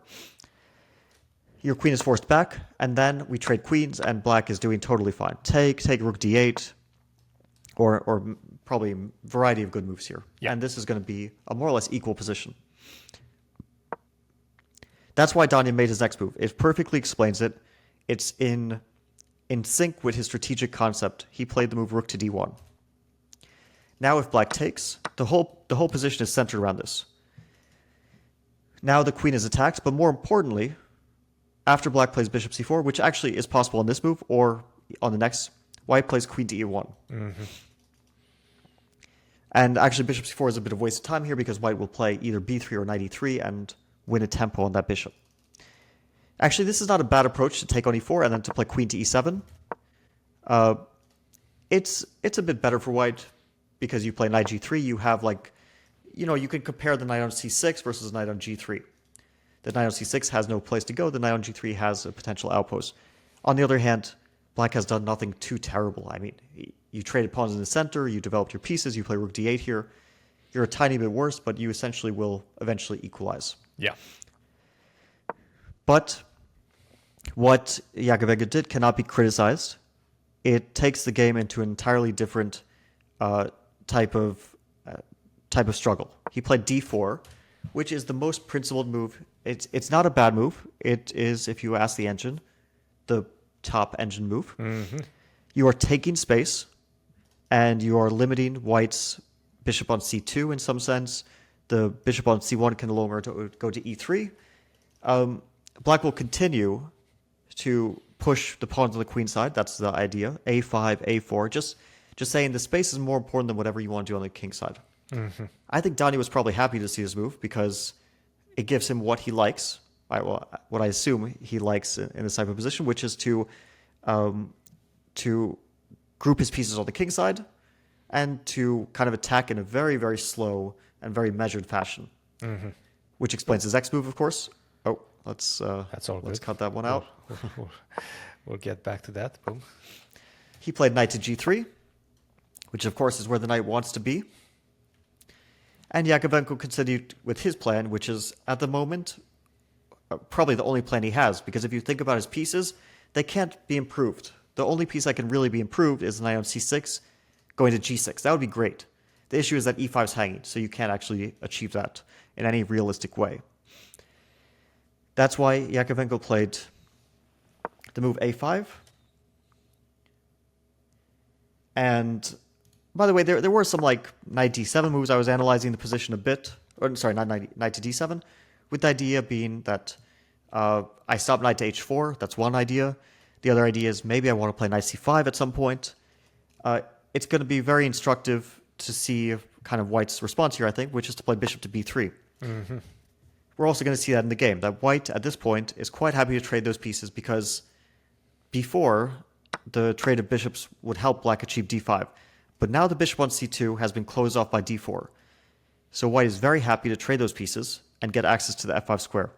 Your queen is forced back, and then we trade queens, and black is doing totally fine. Take rook d8, or probably a variety of good moves here. Yeah. And this is going to be a more or less equal position. That's why Danya made his next move. It perfectly explains it. It's in sync with his strategic concept. He played the move rook to d1. Now if black takes, the whole position is centered around this. Now the queen is attacked, but more importantly, after black plays bishop c4, which actually is possible on this move or on the next, white plays queen to e1. And actually bishop c4 is a bit of a waste of time here, because white will play either b3 or knight e3 and win a tempo on that bishop. Actually, this is not a bad approach to take on e4 and then to play queen to e7. It's a bit better for white. because you play knight g3, you have like, you can compare the knight on c6 versus the knight on g3. The knight on c6 has no place to go. The knight on g3 has a potential outpost. On the other hand, black has done nothing too terrible. I mean, you traded pawns in the center, you developed your pieces, you play rook d8 here. You're a tiny bit worse, but you essentially will eventually equalize. Yeah. But what Jakovenko did cannot be criticized. It takes the game into an entirely different type of struggle. He played d4, which is the most principled move. It's not a bad move. It is, if you ask the engine, the top engine move. Mm-hmm. You are taking space, and you are limiting white's bishop on c2 in some sense. The bishop on c1 can no longer go to e3. Black will continue to push the pawns on the queen side. That's the idea. a5, a4. Just saying the space is more important than whatever you want to do on the king side. Mm-hmm. I think Danya was probably happy to see this move because it gives him what he likes. What I assume he likes in this type of position, which is to group his pieces on the king side and to kind of attack in a very, very slow and very measured fashion. Mm-hmm. Which explains his next move, of course. Oh, That's all let's good. cut that one out. We'll get back to that. Boom. He played knight to g3, which of course is where the knight wants to be. And Jakovenko continued with his plan, which is at the moment probably the only plan he has, because if you think about his pieces, they can't be improved. The only piece that can really be improved is the knight on c6 going to g6. That would be great. The issue is that e5 is hanging, so you can't actually achieve that in any realistic way. That's why Jakovenko played the move a5. And by the way, there were some like knight d7 moves. I was analyzing the position a bit. Or, sorry, not knight to d7. With the idea being that I stop knight to h4. That's one idea. The other idea is maybe I want to play knight c5 at some point. It's going to be very instructive to see kind of white's response here, I think, which is to play bishop to b3. Mm-hmm. We're also going to see that in the game, that white at this point is quite happy to trade those pieces because before the trade of bishops would help black achieve d5. But now the bishop on c2 has been closed off by d4. So white is very happy to trade those pieces and get access to the f5 square.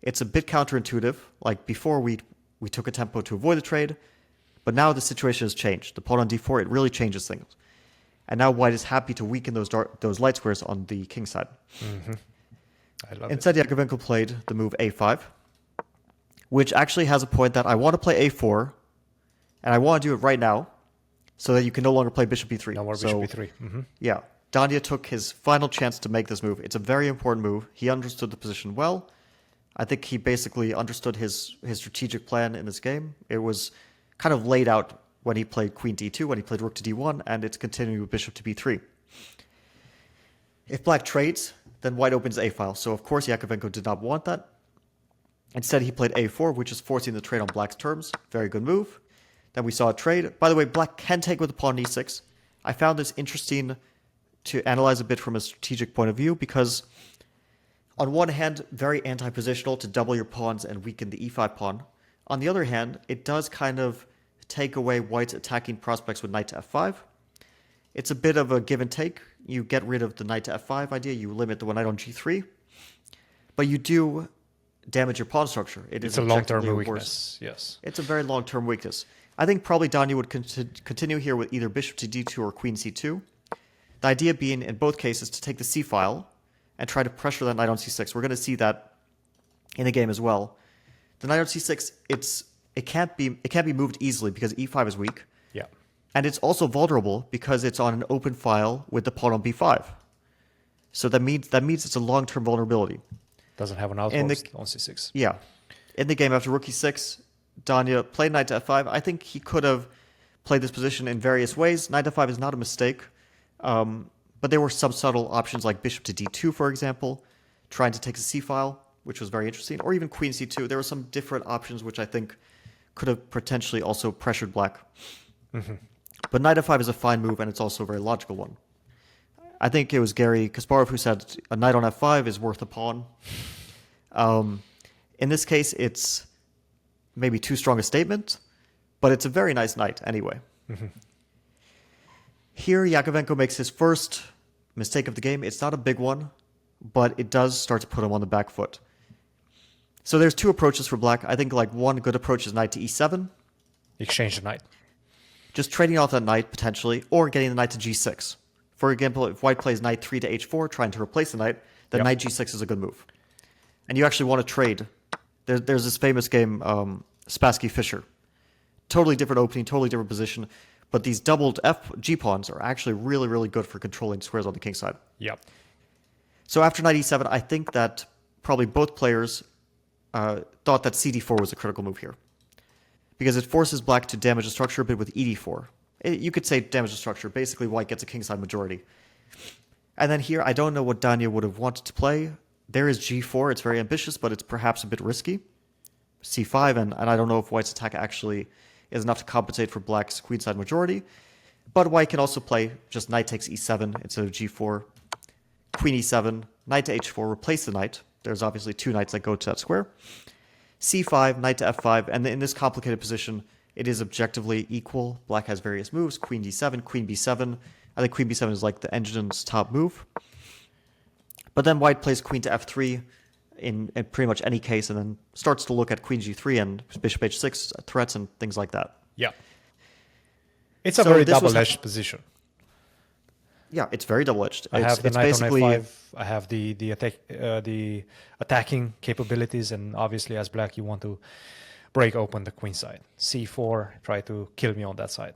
It's a bit counterintuitive. Like before we took a tempo to avoid the trade, but now the situation has changed. The pawn on d4, it really changes things. And now white is happy to weaken those light squares on the king side. Mm-hmm. I love Instead, Jakovenko played the move a5, which actually has a point that I want to play a4, and I want to do it right now, so that you can no longer play bishop b3. No more bishop b3. Mm-hmm. Yeah, Danya took his final chance to make this move. It's a very important move. He understood the position well. I think he basically understood his strategic plan in this game. It was kind of laid out when he played queen d2, when he played rook to d1, and it's continuing with bishop to b3. If black trades, then white opens a file. So of course Jakovenko did not want that. Instead he played a4, which is forcing the trade on black's terms. Very good move. Then we saw a trade. By the way, black can take with the pawn e6. I found this interesting to analyze a bit from a strategic point of view because on one hand, very anti-positional to double your pawns and weaken the e5 pawn. On the other hand, it does kind of take away white's attacking prospects with knight to f5. It's a bit of a give and take. You get rid of the knight to f5 idea. You limit the one knight on g3. But you do damage your pawn structure. It's a long-term weakness, yes. It's a very long-term weakness. I think probably Danya would continue here with either bishop to d2 or queen c2. The idea being, in both cases, to take the c file and try to pressure that knight on c6. We're going to see that in the game as well. The knight on c6, it can't be moved easily because e5 is weak. Yeah. And it's also vulnerable because it's on an open file with the pawn on b5. So that means it's a long-term vulnerability. Doesn't have an outpost on c6. Yeah. In the game after rook e6, Danya played knight to f5. I think he could have played this position in various ways. Knight to f5 is not a mistake. But there were some subtle options like bishop to d2, for example, trying to take the c file, which was very interesting, or even queen c2. There were some different options which I think could have potentially also pressured black. Mm-hmm. But knight f5 is a fine move, and it's also a very logical one. I think it was Gary Kasparov who said a knight on f5 is worth a pawn. In this case, it's maybe too strong a statement, but it's a very nice knight anyway. Mm-hmm. Here, Jakovenko makes his first mistake of the game. It's not a big one, but it does start to put him on the back foot. So there's two approaches for black. I think like one good approach is knight to e7. Exchange the knight. Just trading off that knight potentially, or getting the knight to g6. For example, if white plays knight 3 to h4, trying to replace the knight, then knight g6 is a good move. And you actually want to trade. There's this famous game, Spassky Fischer. Totally different opening, totally different position. But these doubled G pawns are actually really, really good for controlling squares on the king side. Yep. So after knight e7, I think that probably both players thought that cd4 was a critical move here, because it forces black to damage the structure a bit with ed4. You could say damage the structure. Basically, white gets a kingside majority. And then here, I don't know what Danya would have wanted to play. There is g4. It's very ambitious, but it's perhaps a bit risky. c5, and I don't know if white's attack actually is enough to compensate for black's queenside majority. But white can also play just knight takes e7 instead of g4. Queen e7, knight to h4, replace the knight. There's obviously two knights that go to that square. c5, knight to f5, and in this complicated position, it is objectively equal. Black has various moves, queen d7, queen b7. I think queen b7 is like the engine's top move. But then white plays queen to f3 in pretty much any case, and then starts to look at queen g3 and bishop h6 threats and things like that. Yeah. It's a very double-edged position. Yeah, it's very double-edged. I have the knight on f5. I have the attacking capabilities, and obviously as black, you want to break open the queen side. c4, try to kill me on that side.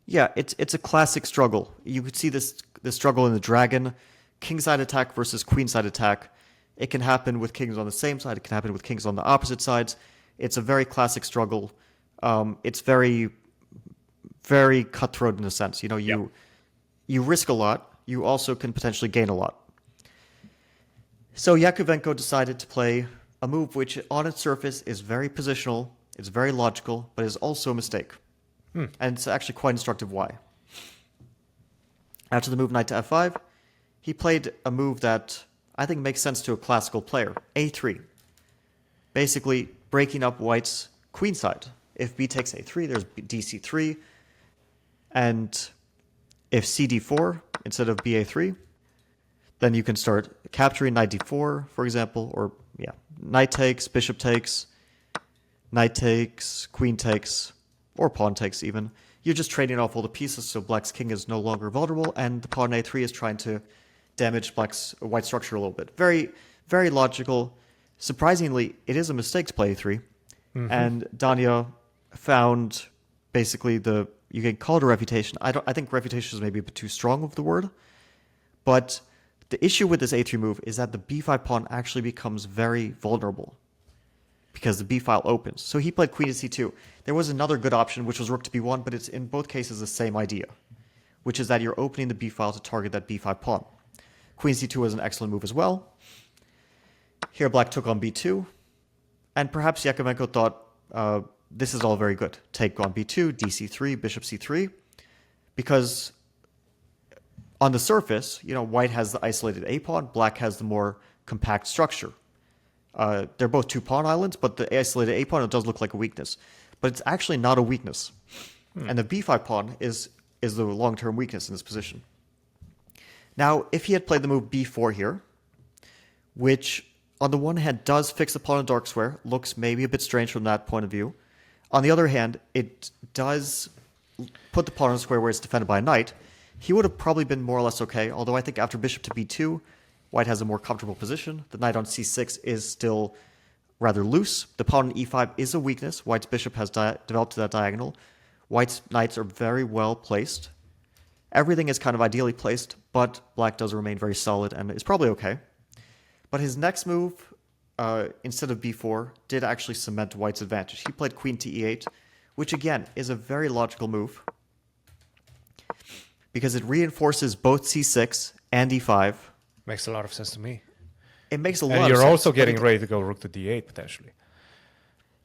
Yeah, it's a classic struggle. You could see this struggle in the dragon. Kingside attack versus queenside attack. It can happen with kings on the same side. It can happen with kings on the opposite sides. It's a very classic struggle. It's very, very cutthroat in a sense. You know, you risk a lot. You also can potentially gain a lot. So Jakovenko decided to play a move which on its surface is very positional, it's very logical, but is also a mistake. And it's actually quite instructive why. After the move knight to f5, he played a move that I think makes sense to a classical player, a3. Basically breaking up white's queen side. If b takes a3, there's dc3. And if cd4 instead of ba3, then you can start capturing knight d4, for example, or knight takes, bishop takes, knight takes, queen takes, or pawn takes even. You're just trading off all the pieces, so black's king is no longer vulnerable, and the pawn a3 is trying to damage white structure a little bit. Very, very logical. Surprisingly, it is a mistake to play a3, and Danya found basically you can call it a refutation. I think refutation is maybe a bit too strong of the word, but the issue with this a3 move is that the b5 pawn actually becomes very vulnerable because the b file opens. So he played queen to c2. There was another good option, which was rook to b1, but it's in both cases the same idea, which is that you're opening the b file to target that b5 pawn. Queen c2 is an excellent move as well. Here black took on b2, and perhaps Jakovenko thought this is all very good. Take on b2, dc3, bishop c3, because on the surface, white has the isolated a pawn, black has the more compact structure. They're both two pawn islands, but the isolated a pawn, it does look like a weakness. But it's actually not a weakness. And the b5 pawn is the long-term weakness in this position. Now, if he had played the move b4 here, which on the one hand does fix the pawn in dark square, looks maybe a bit strange from that point of view. On the other hand, it does put the pawn in a square where it's defended by a knight. He would have probably been more or less okay, although I think after bishop to b2, white has a more comfortable position. The knight on c6 is still rather loose. The pawn on e5 is a weakness. White's bishop has developed to that diagonal. White's knights are very well placed. Everything is kind of ideally placed, but black does remain very solid and is probably okay. But his next move, instead of b4, did actually cement white's advantage. He played queen to e8, which again is a very logical move because it reinforces both c6 and e5. Makes a lot of sense to me. It makes a lot of sense. And you're also getting but ready to go rook to d8 potentially.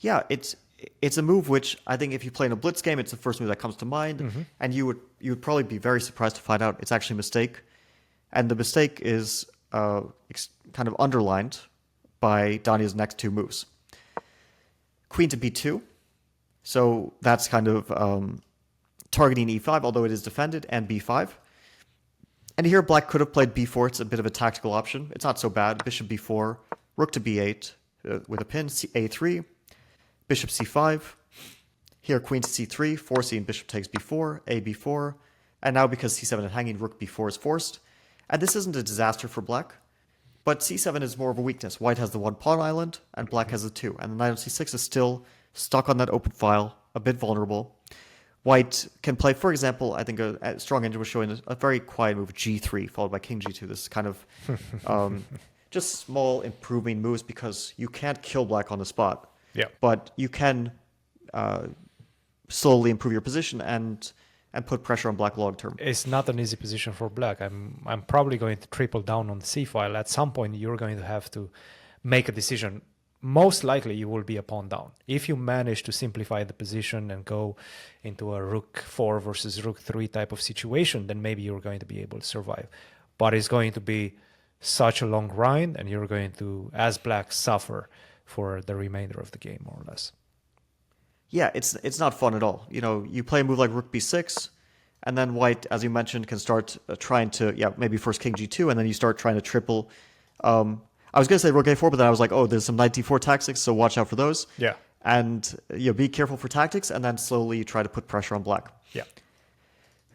Yeah, it's a move which I think if you play in a blitz game, it's the first move that comes to mind, and you would probably be very surprised to find out it's actually a mistake, and the mistake is kind of underlined by Danya's next two moves. Queen to b2, so that's kind of targeting e5, although it is defended, and b5. And here black could have played b4. It's a bit of a tactical option. It's not so bad. Bishop b4, rook to b8 with a pin, a3, bishop c5. Here queen to c3, forcing bishop takes b4, a b4. And now because c7 is hanging, rook b4 is forced. And this isn't a disaster for black, but c7 is more of a weakness. White has the one pawn island, and black has the two. And the knight on c6 is still stuck on that open file, a bit vulnerable. White can play, for example, I think a strong engine was showing a very quiet move, g3, followed by king g2. This kind of just small improving moves because you can't kill black on the spot. Yeah. But you can slowly improve your position and put pressure on black long term. It's not an easy position for black. I'm probably going to triple down on the c file. At some point, you're going to have to make a decision. Most likely, you will be a pawn down. If you manage to simplify the position and go into a rook 4 versus rook 3 type of situation, then maybe you're going to be able to survive. But it's going to be such a long grind, and you're going to, as black, suffer for the remainder of the game, more or less. Yeah, it's not fun at all. You know, you play a move like rook b6, and then white, as you mentioned, can start trying to, maybe first king g2, and then you start trying to triple. I was going to say rook a4, but then I was like, oh, there's some knight d4 tactics, so watch out for those. Yeah. And be careful for tactics, and then slowly try to put pressure on black. Yeah.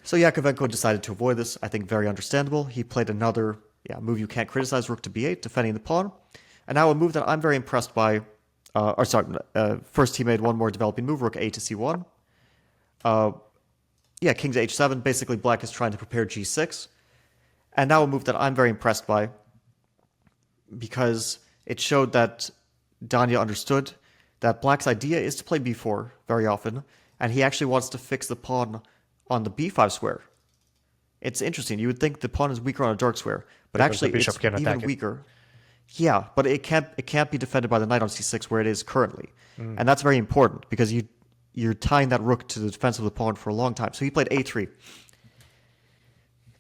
So Jakovenko decided to avoid this. I think very understandable. He played another move you can't criticize, rook to b8, defending the pawn. And now a move that I'm very impressed by. First he made one more developing move, rook a to c1. King to h7. Basically, black is trying to prepare g6. And now a move that I'm very impressed by because it showed that Danya understood that black's idea is to play b4 very often, and he actually wants to fix the pawn on the b5 square. It's interesting. You would think the pawn is weaker on a dark square, but Because actually the bishop it's can attack even it. weaker. Yeah, but it can't be defended by the knight on c6 where it is currently. And that's very important because you're tying that rook to the defense of the pawn for a long time. So he played a3.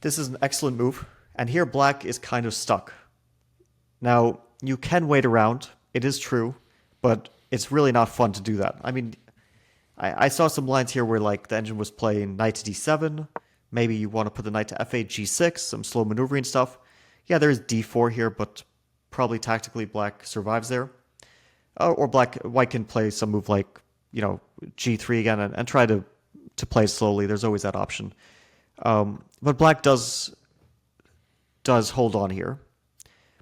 This is an excellent move, and here black is kind of stuck. Now, you can wait around, it is true, but it's really not fun to do that. I mean, I saw some lines here where like the engine was playing knight to d7, maybe you want to put the knight to f8, g6, some slow maneuvering stuff. Yeah, there's d4 here, but probably tactically black survives there. Or white can play some move like, g3 again and try to play slowly. There's always that option. But black does hold on here.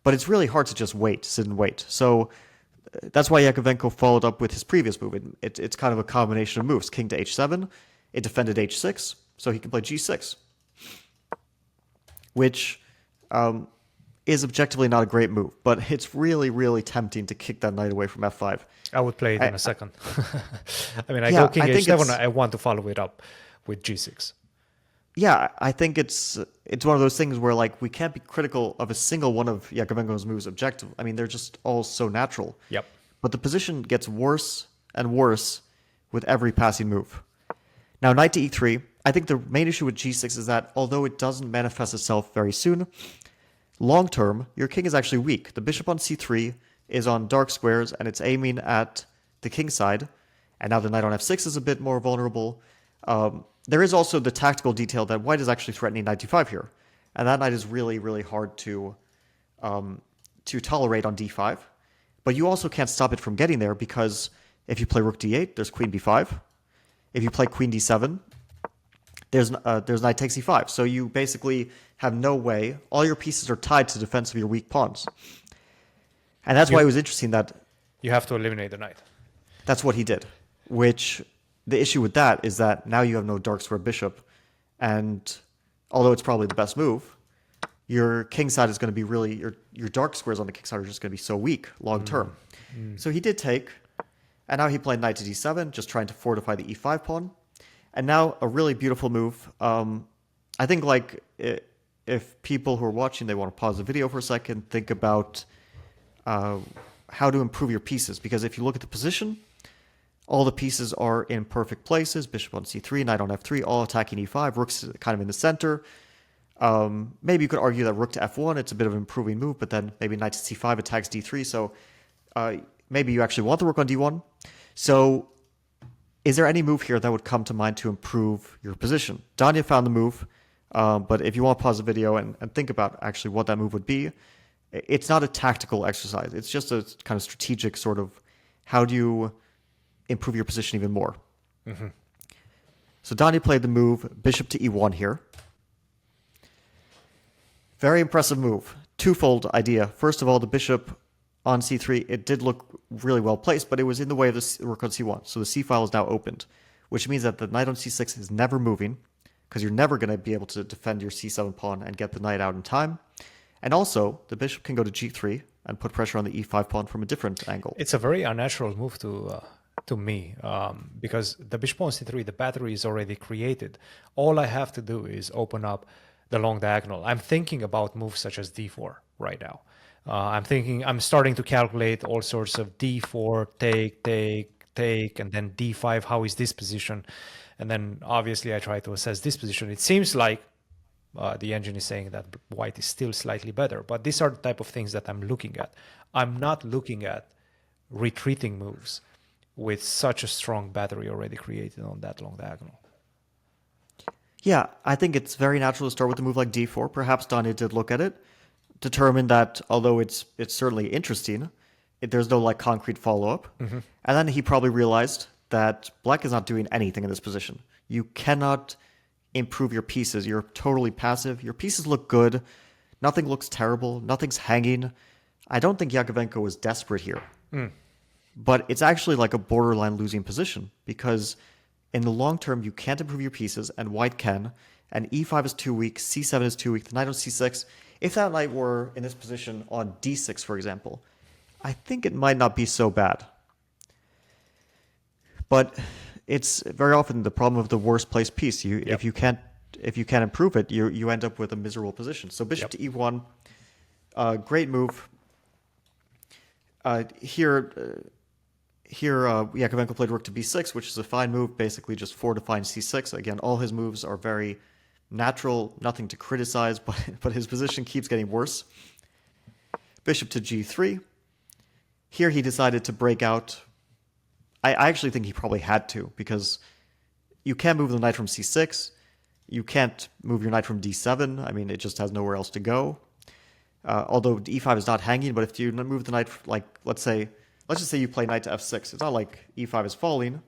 But it's really hard to just sit and wait. So that's why Jakovenko followed up with his previous move. It's kind of a combination of moves. King to h7. It defended h6, so he can play g6. Which is objectively not a great move, but it's really, really tempting to kick that knight away from f5. I would play it in a second. I mean, go king h7, I want to follow it up with g6. Yeah, I think it's one of those things where like we can't be critical of a single one of Jakovenko's moves objective. I mean, they're just all so natural. Yep. But the position gets worse and worse with every passing move. Now, knight to e3. I think the main issue with g6 is that although it doesn't manifest itself very soon, long term, your king is actually weak. The bishop on c3 is on dark squares and it's aiming at the king side. And now the knight on f6 is a bit more vulnerable. There is also the tactical detail that white is actually threatening knight d5 here. And that knight is really, really hard to tolerate on d5. But you also can't stop it from getting there because if you play rook d8, there's queen b5. If you play queen d7, there's knight takes e5. So you basically have no way. All your pieces are tied to the defense of your weak pawns. And that's why it was interesting that you have to eliminate the knight. That's what he did, which the issue with that is that now you have no dark square bishop. And although it's probably the best move, your king side is going to be really, your dark squares on the king side are just going to be so weak long term. So he did take, and now he played knight to d7, just trying to fortify the e5 pawn. And now a really beautiful move. I think like if people who are watching, they want to pause the video for a second, think about how to improve your pieces. Because if you look at the position, all the pieces are in perfect places. Bishop on c3, knight on f3, all attacking e5. Rook's kind of in the center. Maybe you could argue that rook to f1, it's a bit of an improving move, but then maybe knight to c5 attacks d3. So maybe you actually want the rook on d1. So is there any move here that would come to mind to improve your position? Danya found the move, but if you want to pause the video and think about actually what that move would be, it's not a tactical exercise. It's just a kind of strategic sort of, how do you improve your position even more? Mm-hmm. So Danya played the move bishop to e1 here. Very impressive move. Twofold idea. First of all, the bishop on c3, it did look really well placed, but it was in the way of the rook on c1. So the c file is now opened, which means that the knight on c6 is never moving, because you're never going to be able to defend your c7 pawn and get the knight out in time. And also, the bishop can go to g3 and put pressure on the e5 pawn from a different angle. It's a very unnatural move to me, because the bishop on c3, the battery is already created. All I have to do is open up the long diagonal. I'm thinking about moves such as d4 right now. I'm starting to calculate all sorts of d4, take, and then d5, how is this position? And then obviously I try to assess this position. It seems like the engine is saying that white is still slightly better, but these are the type of things that I'm looking at. I'm not looking at retreating moves with such a strong battery already created on that long diagonal. Yeah, I think it's very natural to start with a move like d4. Perhaps Danya did look at it, determined that although it's certainly interesting, there's no like concrete follow-up. Mm-hmm. And then he probably realized that black is not doing anything in this position. You cannot improve your pieces. You're totally passive. Your pieces look good. Nothing looks terrible. Nothing's hanging. I don't think Jakovenko was desperate here. But it's actually like a borderline losing position, because in the long term, you can't improve your pieces, and white can. And e5 is too weak, c7 is too weak, the knight on c6. If that knight were in this position on d6, for example, I think it might not be so bad. But it's very often the problem of the worst placed piece. If you can't improve it, you end up with a miserable position. So bishop to e1, great move. Here Jakovenko played rook to b6, which is a fine move, basically just fortifying c6. Again, all his moves are very natural, nothing to criticize, but his position keeps getting worse. Bishop to g3. Here he decided to break out. I actually think he probably had to, because you can't move the knight from c6. You can't move your knight from d7. I mean, it just has nowhere else to go. Although e5 is not hanging, but if you move the knight, like, let's just say you play knight to f6. It's not like e5 is falling,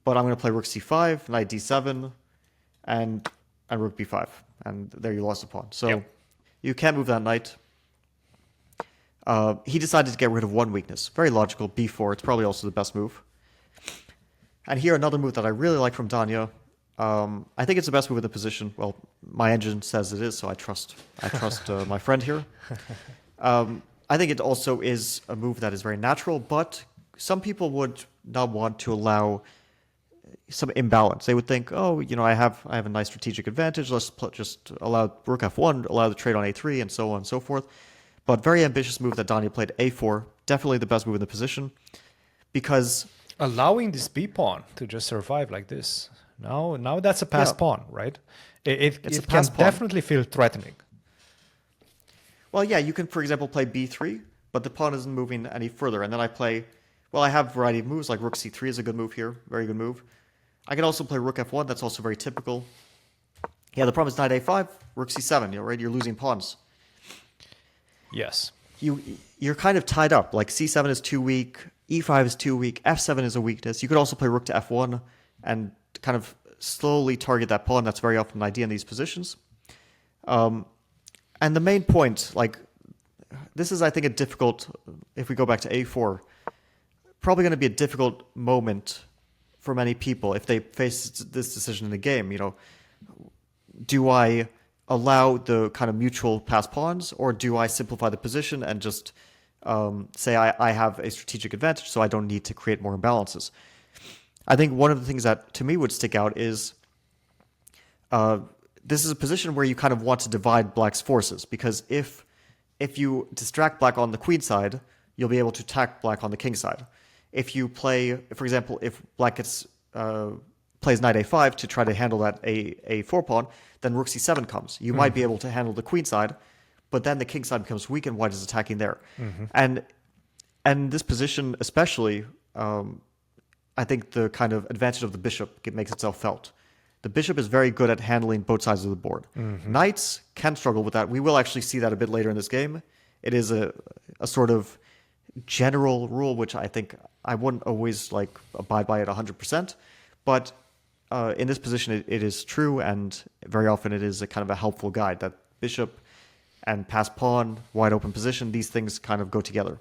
but I'm going to play rook c5, knight d7, and rook b5. And there you lost a pawn. So you can't move that knight. He decided to get rid of one weakness. Very logical, b4. It's probably also the best move. And here, another move that I really like from Danya. I think it's the best move in the position. Well, my engine says it is, so I trust my friend here. I think it also is a move that is very natural, but some people would not want to allow some imbalance. They would think, oh, I have a nice strategic advantage. Let's just allow rook f1, allow the trade on a3, and so on and so forth. But very ambitious move that Danya played, a4. Definitely the best move in the position, because allowing this b pawn to just survive like this. Now that's a passed pawn, right? It can definitely feel threatening. Well, yeah, you can, for example, play b3, but the pawn isn't moving any further. And then I have a variety of moves, like rook c3 is a good move here, very good move. I can also play rook f1, that's also very typical. Yeah, the problem is knight a5, rook c7, right? You're losing pawns. Yes. You're kind of tied up, like c7 is too weak, e5 is too weak, f7 is a weakness. You could also play rook to f1 and kind of slowly target that pawn. That's very often an idea in these positions. And the main point, like, this is, I think, a difficult, if we go back to a4, probably going to be a difficult moment for many people if they face this decision in the game. Do I allow the kind of mutual pass pawns, or do I simplify the position and just say I have a strategic advantage, so I don't need to create more imbalances? I think one of the things that to me would stick out is this is a position where you kind of want to divide black's forces, because if you distract black on the queen side, you'll be able to attack black on the king side. If you play, for example, if black plays knight a5 to try to handle that a4 pawn, then rook c7 comes. You might be able to handle the queen side, but then the king side becomes weak and white is attacking there. And this position especially, I think the kind of advantage of the bishop makes itself felt. The bishop is very good at handling both sides of the board. Knights can struggle with that. We will actually see that a bit later in this game. It is a sort of general rule, which I think I wouldn't always like abide by it 100%. But in this position, it is true, and very often it is a kind of a helpful guide that bishop and pass pawn, wide open position, these things kind of go together.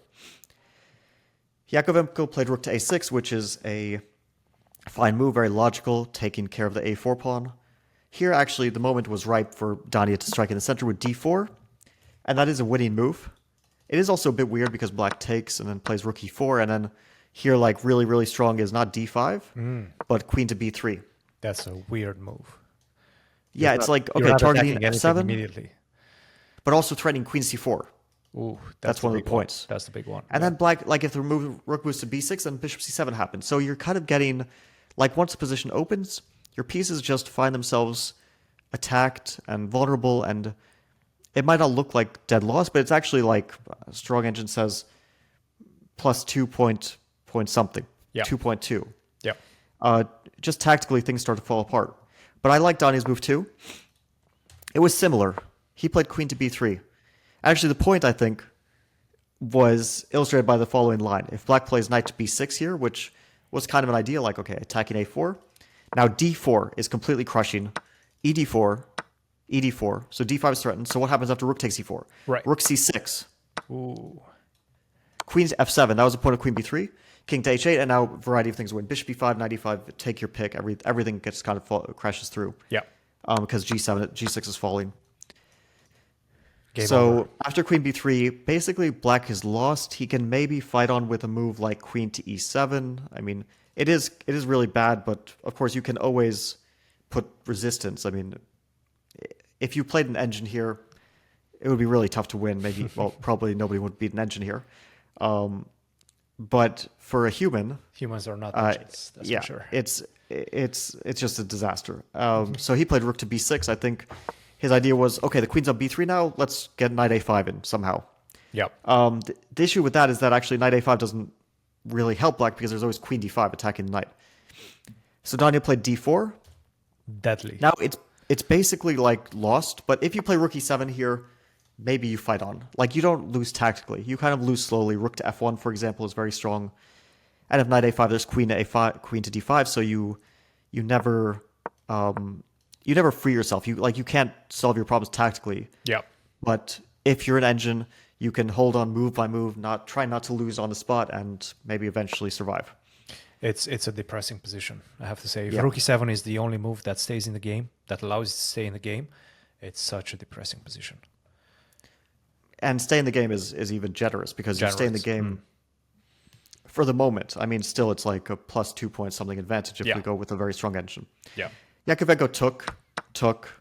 Jakovenko played rook to a6, which is a fine move, very logical, taking care of the a4 pawn. Here, actually, the moment was ripe for Danya to strike in the center with d4, and that is a winning move. It is also a bit weird because black takes and then plays rook e4, and then here, like, really, really strong is not d5, but queen to b3. That's a weird move. Yeah, it's like, okay, targeting f7, immediately. but also threatening queen c4. Ooh, That's one of the points. That's the big one. And then black, like if the rook moves to b6, then bishop c7 happens. So you're kind of getting, like once the position opens, your pieces just find themselves attacked and vulnerable, and it might not look like dead loss, but it's actually like Strong Engine says plus 2 point something, 2.2. Yeah. Just tactically, things start to fall apart. But I like Danya's move too. It was similar. He played queen to b3. Actually, the point, I think, was illustrated by the following line. If black plays knight to b6 here, which was kind of an idea, like, okay, attacking a4. Now d4 is completely crushing. e4, e4. So d5 is threatened. So what happens after rook takes e4? Right. Rook c6. Ooh. Queen to f7. That was the point of queen b3. King to h8, and now a variety of things win. Bishop b5, knight e5, take your pick. Everything gets kind of crashes through. Yeah. Because g6 is falling. Game so over. after queen b3, basically black is lost. He can maybe fight on with a move like queen to e7. I mean, it is really bad, but of course you can always put resistance. I mean, if you played an engine here, it would be really tough to win. Maybe, well, probably nobody would beat an engine here. But for a human, humans are not engines, that's yeah, for sure. It's just a disaster. So he played rook to b6. I think his idea was, okay, the queen's on b3 now. Let's get knight a5 in somehow. Yep. The issue with that is that actually knight a5 doesn't really help black because there's always queen d5 attacking the knight. So Danya played d4. Deadly. Now it's basically like lost, but if you play rook e7 here, maybe you fight on. Like you don't lose tactically. You kind of lose slowly. Rook to f1, for example, is very strong. And if knight a5, there's queen to a5, queen to d5, so you never free yourself. You can't solve your problems tactically. Yeah. But if you're an engine, you can hold on move by move, try not to lose on the spot, and maybe eventually survive. It's a depressing position, I have to say. If Yeah. rook e7 is the only move that stays in the game, that allows you to stay in the game, it's such a depressing position. And stay in the game is even generous because you stay in the game for the moment. I mean, still it's like a plus 2 point something advantage if we go with a very strong engine. Yeah. Jakovenko took.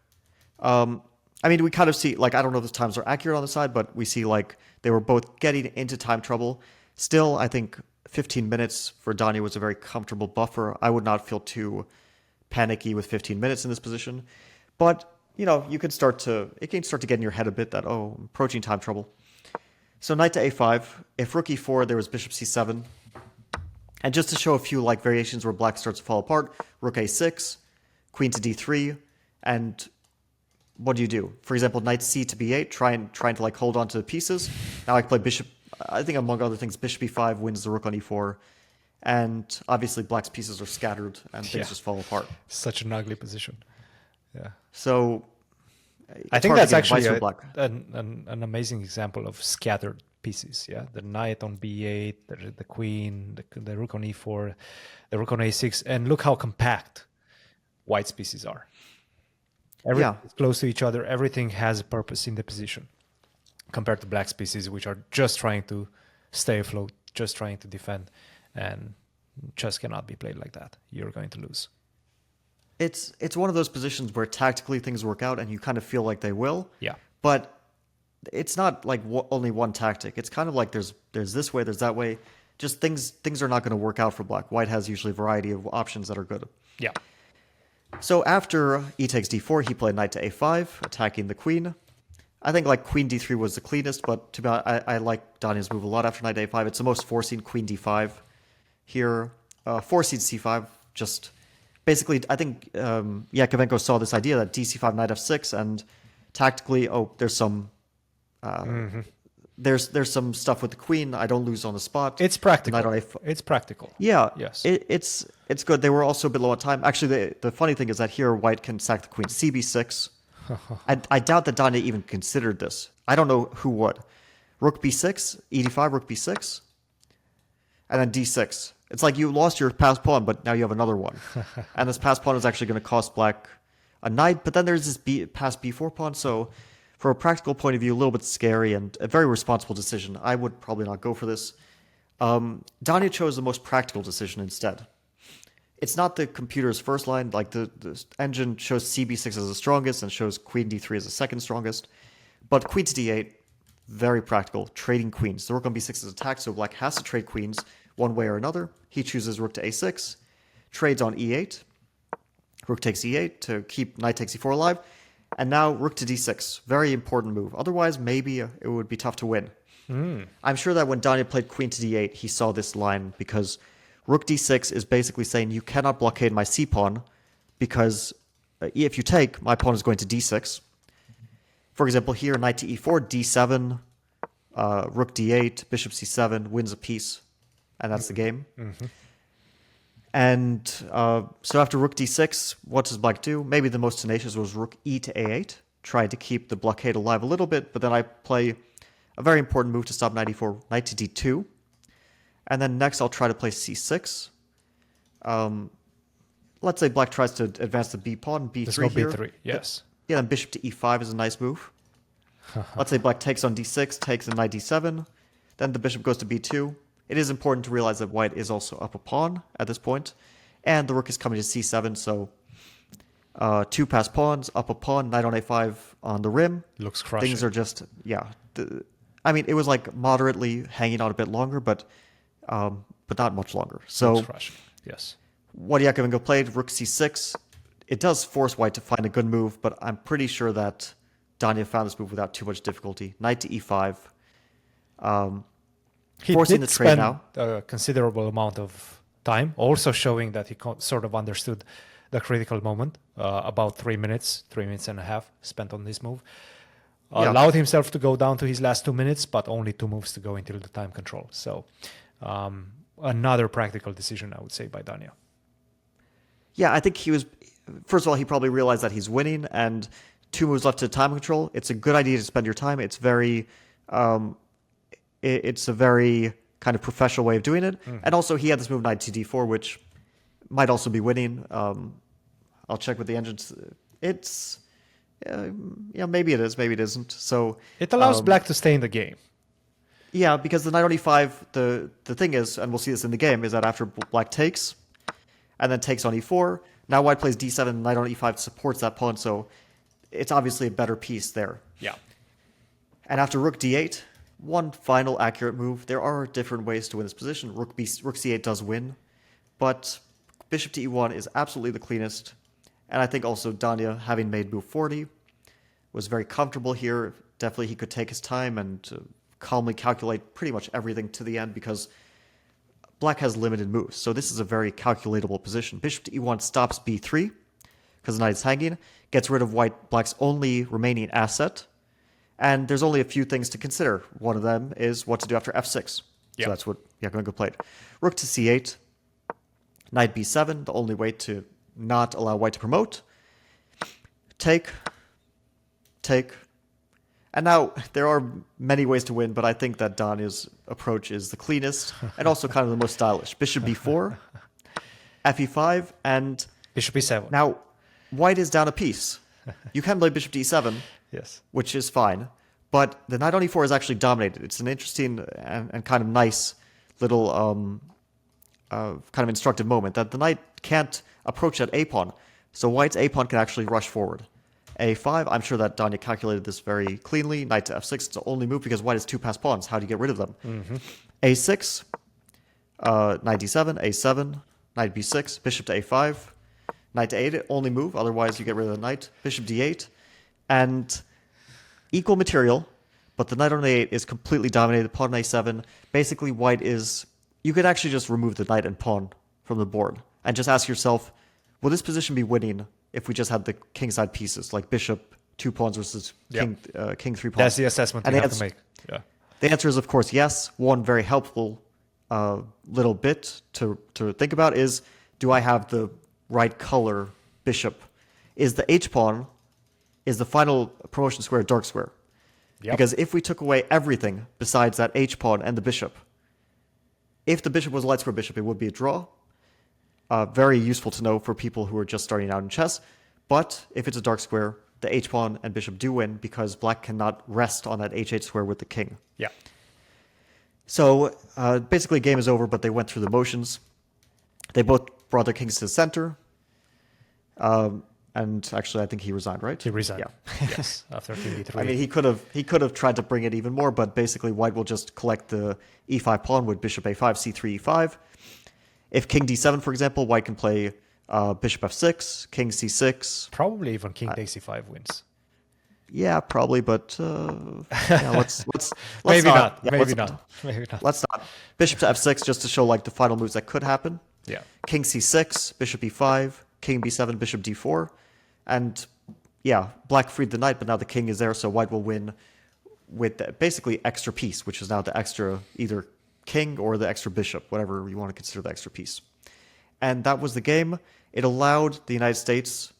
I mean, we kind of see, like, I don't know if the times are accurate on the side, but we see, like, they were both getting into time trouble. Still, I think 15 minutes for Danya was a very comfortable buffer. I would not feel too panicky with 15 minutes in this position. But, you know, it can start to get in your head a bit that, oh, I'm approaching time trouble. So knight to a5. If rook e4, there was bishop c7. And just to show a few, like, variations where black starts to fall apart, rook a6, queen to d3, and what do? For example, knight c to b8, trying to like hold on to the pieces. Now I can play bishop. I think among other things, bishop e5 wins the rook on e4, and obviously black's pieces are scattered and things just fall apart. Such an ugly position. Yeah. So I think that's actually an amazing example of scattered pieces. Yeah, the knight on b8, the queen, the rook on e4, the rook on a6, and look how compact white's pieces are. Everything is close to each other. Everything has a purpose in the position compared to black pieces, which are just trying to stay afloat, just trying to defend, and chess cannot be played like that. You're going to lose. It's one of those positions where tactically things work out and you kind of feel like they will. Yeah. But it's not like only one tactic. It's kind of like there's this way, there's that way. Just things are not going to work out for black. White has usually a variety of options that are good. Yeah. So after e takes d4, he played knight to a5, attacking the queen. I think like queen d3 was the cleanest, but to be honest, I like Danya's move a lot after knight to a5. It's the most forcing queen d5 here. forcing c5. Just basically, I think Jakovenko saw this idea that dc5, knight f6, and tactically, there's some there's some stuff with the queen. I don't lose on the spot. It's practical. Knight on a5. It's practical. Yeah. Yes. It's good. They were also a bit low on time. Actually, the funny thing is that here white can sack the queen. cb6. I doubt that Danya even considered this. I don't know who would. Rook b6, ed5, rook b6, and then d6. It's like you lost your passed pawn, but now you have another one. And this passed pawn is actually going to cost black a knight, but then there's this passed b4 pawn, so from a practical point of view, a little bit scary and a very responsible decision. I would probably not go for this. Danya chose the most practical decision instead. It's not the computer's first line, like the engine shows cb6 as the strongest and shows queen d3 as the second strongest, but queen to d8, very practical, trading queens. The rook on b6 is attacked, so black has to trade queens one way or another. He chooses rook to a6, trades on e8, rook takes e8 to keep knight takes e4 alive, and now rook to d6, very important move. Otherwise, maybe it would be tough to win. I'm sure that when Danya played queen to d8, he saw this line because rook d6 is basically saying you cannot blockade my c-pawn because if you take, my pawn is going to d6. For example, here, knight to e4, d7, rook d8, bishop c7, wins a piece, and that's the game. And so after rook d6, what does black do? Maybe the most tenacious was rook e to a8, trying to keep the blockade alive a little bit, but then I play a very important move to stop knight e4, knight to d2. And then next I'll try to play c6. Let's say black tries to advance the b pawn, b3 here. b3, yes. Yeah, then bishop to e5 is a nice move. Let's say black takes on d6, takes on knight d7. Then the bishop goes to b2. It is important to realize that white is also up a pawn at this point. And the rook is coming to c7, so two passed pawns, up a pawn, knight on a5 on the rim. Looks crushing. Things are just, I mean, it was like moderately hanging out a bit longer, but not much longer. So Looks crushing. Yes. What Jakovenko played, rook c6. It does force white to find a good move, but I'm pretty sure that Danya found this move without too much difficulty. Knight to e5. He Forcing did the trade spend now. a considerable amount of time, also showing that he sort of understood the critical moment. About 3 minutes and a half spent on this move. Allowed himself to go down to his last 2 minutes, but only 2 moves to go until the time control. So another practical decision, I would say, by Danya. Yeah, I think he was... First of all, he probably realized that he's winning, and 2 moves left to time control. It's a good idea to spend your time. It's very... it's a very kind of professional way of doing it. And also, he had this move knight to d4, which might also be winning. I'll check with the engines. It's... maybe it is, maybe it isn't. So it allows black to stay in the game. Yeah, because the knight on e5, the thing is, and we'll see this in the game, is that after black takes, and then takes on e4, now white plays d7, and knight on e5 supports that pawn, so it's obviously a better piece there. Yeah. And after rook d8, one final accurate move. There are different ways to win this position. Rook c8 does win, but bishop to e1 is absolutely the cleanest. And I think also Danya, having made move 40, was very comfortable here. Definitely he could take his time and calmly calculate pretty much everything to the end because black has limited moves. So this is a very calculatable position. Bishop to e1 stops b3 because the knight is hanging, gets rid of black's only remaining asset. And there's only a few things to consider. One of them is what to do after f6. Yep. So that's what Jakovenko played. Rook to c8, knight b7, the only way to not allow white to promote. Take. And now, there are many ways to win, but I think that Danya's approach is the cleanest and also kind of the most stylish. Bishop b4, fe5, and... Bishop e7. Now, white is down a piece. You can play bishop d7, yes, which is fine, but the knight on e4 is actually dominated. It's an interesting and kind of nice little kind of instructive moment that the knight can't approach that a-pawn, so white's a-pawn can actually rush forward. a5, I'm sure that Danya calculated this very cleanly. Knight to f6, it's the only move because white has 2 passed pawns. How do you get rid of them? a6, knight d7, a7, knight b6, bishop to a5, knight to 8, only move, otherwise you get rid of the knight. Bishop d8, and equal material, but the knight on a8 is completely dominated. Pawn on a7, basically white is... You could actually just remove the knight and pawn from the board, and just ask yourself, will this position be winning if we just had the kingside pieces, like bishop 2 pawns versus king 3 pawns? That's the assessment you have to make. Yeah. The answer is, of course, yes. One very helpful little bit to think about is, do I have the right color bishop? Is the h-pawn, is the final promotion square a dark square? Yep. Because if we took away everything besides that h-pawn and the bishop, if the bishop was a light square bishop, it would be a draw. Very useful to know for people who are just starting out in chess. But if it's a dark square, the h-pawn and bishop do win because black cannot rest on that h8 square with the king. Yeah. So basically, game is over, but they went through the motions. They both brought their kings to the center. And actually, I think he resigned, right? He resigned. Yeah. Yes, after king d3. I mean, he could have tried to bring it even more, but basically, white will just collect the e5 pawn with bishop a5, c3, e5. If king d7, for example, white can play bishop f6, king c6. Probably even king d5 wins. Yeah, probably, but let's Maybe not. Yeah, Maybe not. Maybe not. Let's not. Bishop to f6 just to show like the final moves that could happen. Yeah. King c6, bishop e5, king b7, bishop d4, and yeah, black freed the knight, but now the king is there, so white will win with basically extra piece, which is now the extra either king or the extra bishop, whatever you want to consider the extra piece. And that was the game. It allowed the United States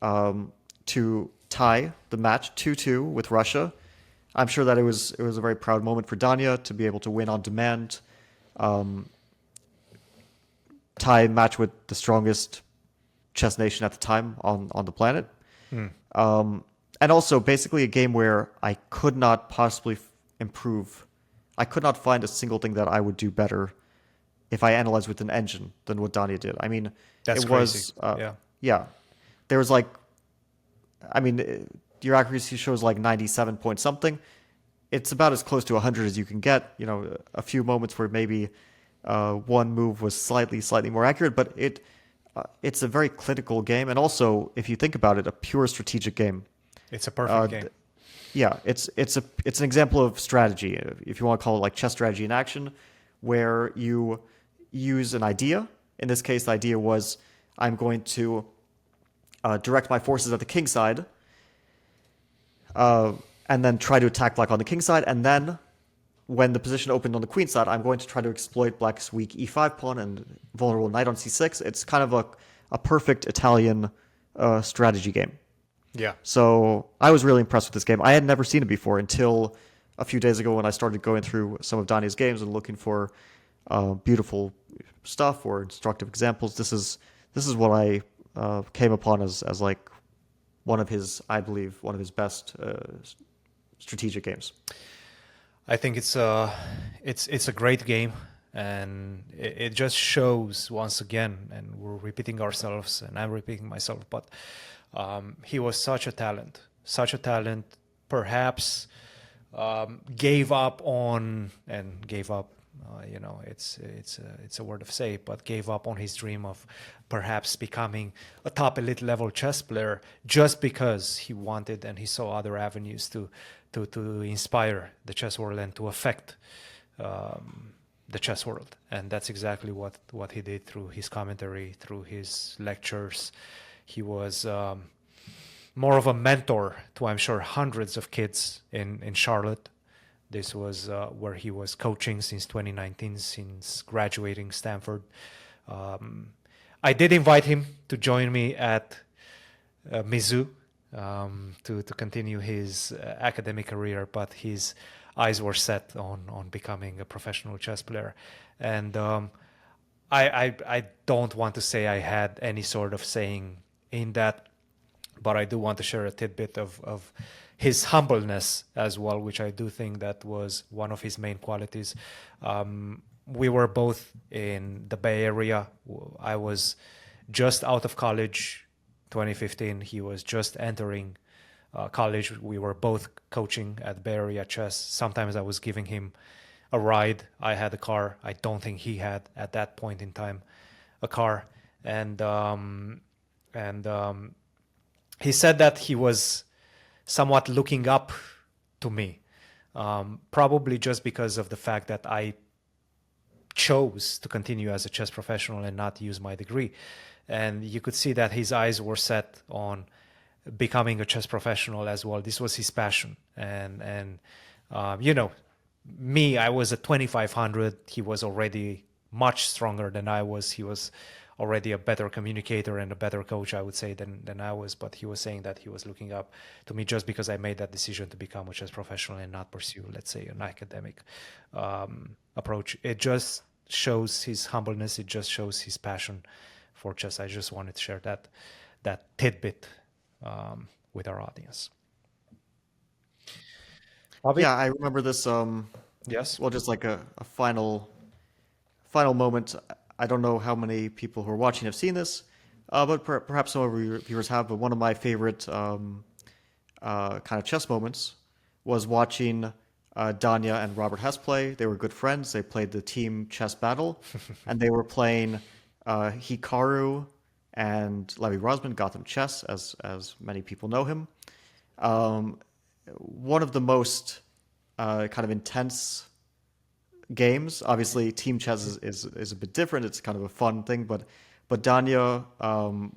to tie the match 2-2 with Russia. I'm sure that it was a very proud moment for Danya to be able to win on demand, tie match with the strongest chess nation at the time on the planet. And also basically a game where I could not possibly improve. I could not find a single thing that I would do better if I analyzed with an engine than what Danya did. I mean, That's it crazy. was yeah. There was like, I mean, your accuracy shows like 97 point something. It's about as close to 100 as you can get. You know, a few moments where maybe one move was slightly more accurate, but it's a very clinical game, and also, if you think about it, a pure strategic game. It's a perfect game. Yeah, it's an example of strategy, if you want to call it like chess strategy in action, where you use an idea. In this case, the idea was, I'm going to direct my forces at the king side, and then try to attack black on the king side, and then when the position opened on the queen side, I'm going to try to exploit black's weak e5 pawn and vulnerable knight on c6. It's kind of a perfect Italian strategy game. Yeah. So I was really impressed with this game. I had never seen it before until a few days ago when I started going through some of Danya's games and looking for beautiful stuff or instructive examples. This is what I came upon as like I believe one of his best strategic games. I think it's a great game, and it just shows once again, and we're repeating ourselves, and I'm repeating myself, but he was such a talent, perhaps gave up, it's a word of say, but gave up on his dream of perhaps becoming a top elite level chess player just because he wanted and he saw other avenues to inspire the chess world and to affect the chess world. And that's exactly what he did through his commentary, through his lectures. He was more of a mentor to, I'm sure, hundreds of kids in Charlotte. This was where he was coaching since 2019, since graduating Stanford. I did invite him to join me at Mizzou to continue his academic career, but his eyes were set on becoming a professional chess player. And I don't want to say I had any sort of saying in that, but I do want to share a tidbit of his humbleness as well, which I do think that was one of his main qualities. We were both in the Bay Area. I was just out of college, 2015. He was just entering college. We were both coaching at Bay Area Chess. Sometimes I was giving him a ride. I had a car. I don't think he had at that point in time a car. And he said that he was somewhat looking up to me, probably just because of the fact that I chose to continue as a chess professional and not use my degree. And you could see that his eyes were set on becoming a chess professional as well. This was his passion. And you know, me, I was at 2500. He was already much stronger than I was. He was already a better communicator and a better coach, I would say, than I was. But he was saying that he was looking up to me just because I made that decision to become a chess professional and not pursue, let's say, an academic approach. It just shows his humbleness. It just shows his passion for chess. I just wanted to share that tidbit with our audience. Bobby? Yeah, I remember this. Yes. Well, just like a final moment. I don't know how many people who are watching have seen this, but perhaps some of your viewers have. But one of my favorite kind of chess moments was watching Danya and Robert Hess play. They were good friends. They played the team chess battle, and they were playing Hikaru and Levi Rosman, Gotham Chess, as many people know him. One of the most kind of intense games. Obviously, team chess is a bit different. It's kind of a fun thing, but Danya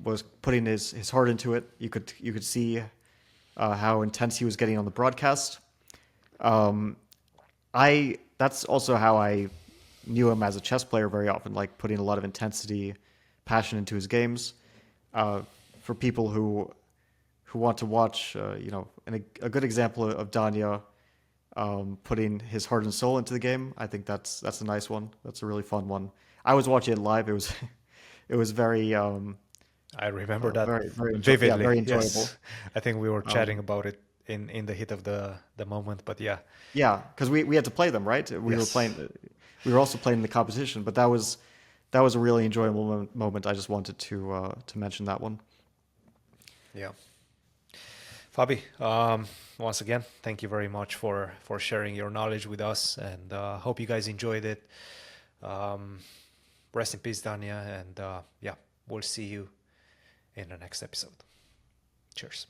was putting his heart into it. You could see how intense he was getting on the broadcast. That's also how I knew him as a chess player very often, like putting a lot of intensity, passion into his games. For people who want to watch, a good example of Danya putting his heart and soul into the game, I think that's a nice one. That's a really fun one. I was watching it live. It was very. I remember that very vividly. yeah, very enjoyable. Yes. I think we were chatting about it in the heat of the moment, but yeah. Yeah, because we had to play them, right? We were also playing the competition, but that was a really enjoyable moment. I just wanted to mention that one. Yeah. Fabi, once again, thank you very much for sharing your knowledge with us, and hope you guys enjoyed it. Rest in peace, Danya, and yeah, we'll see you in the next episode. Cheers.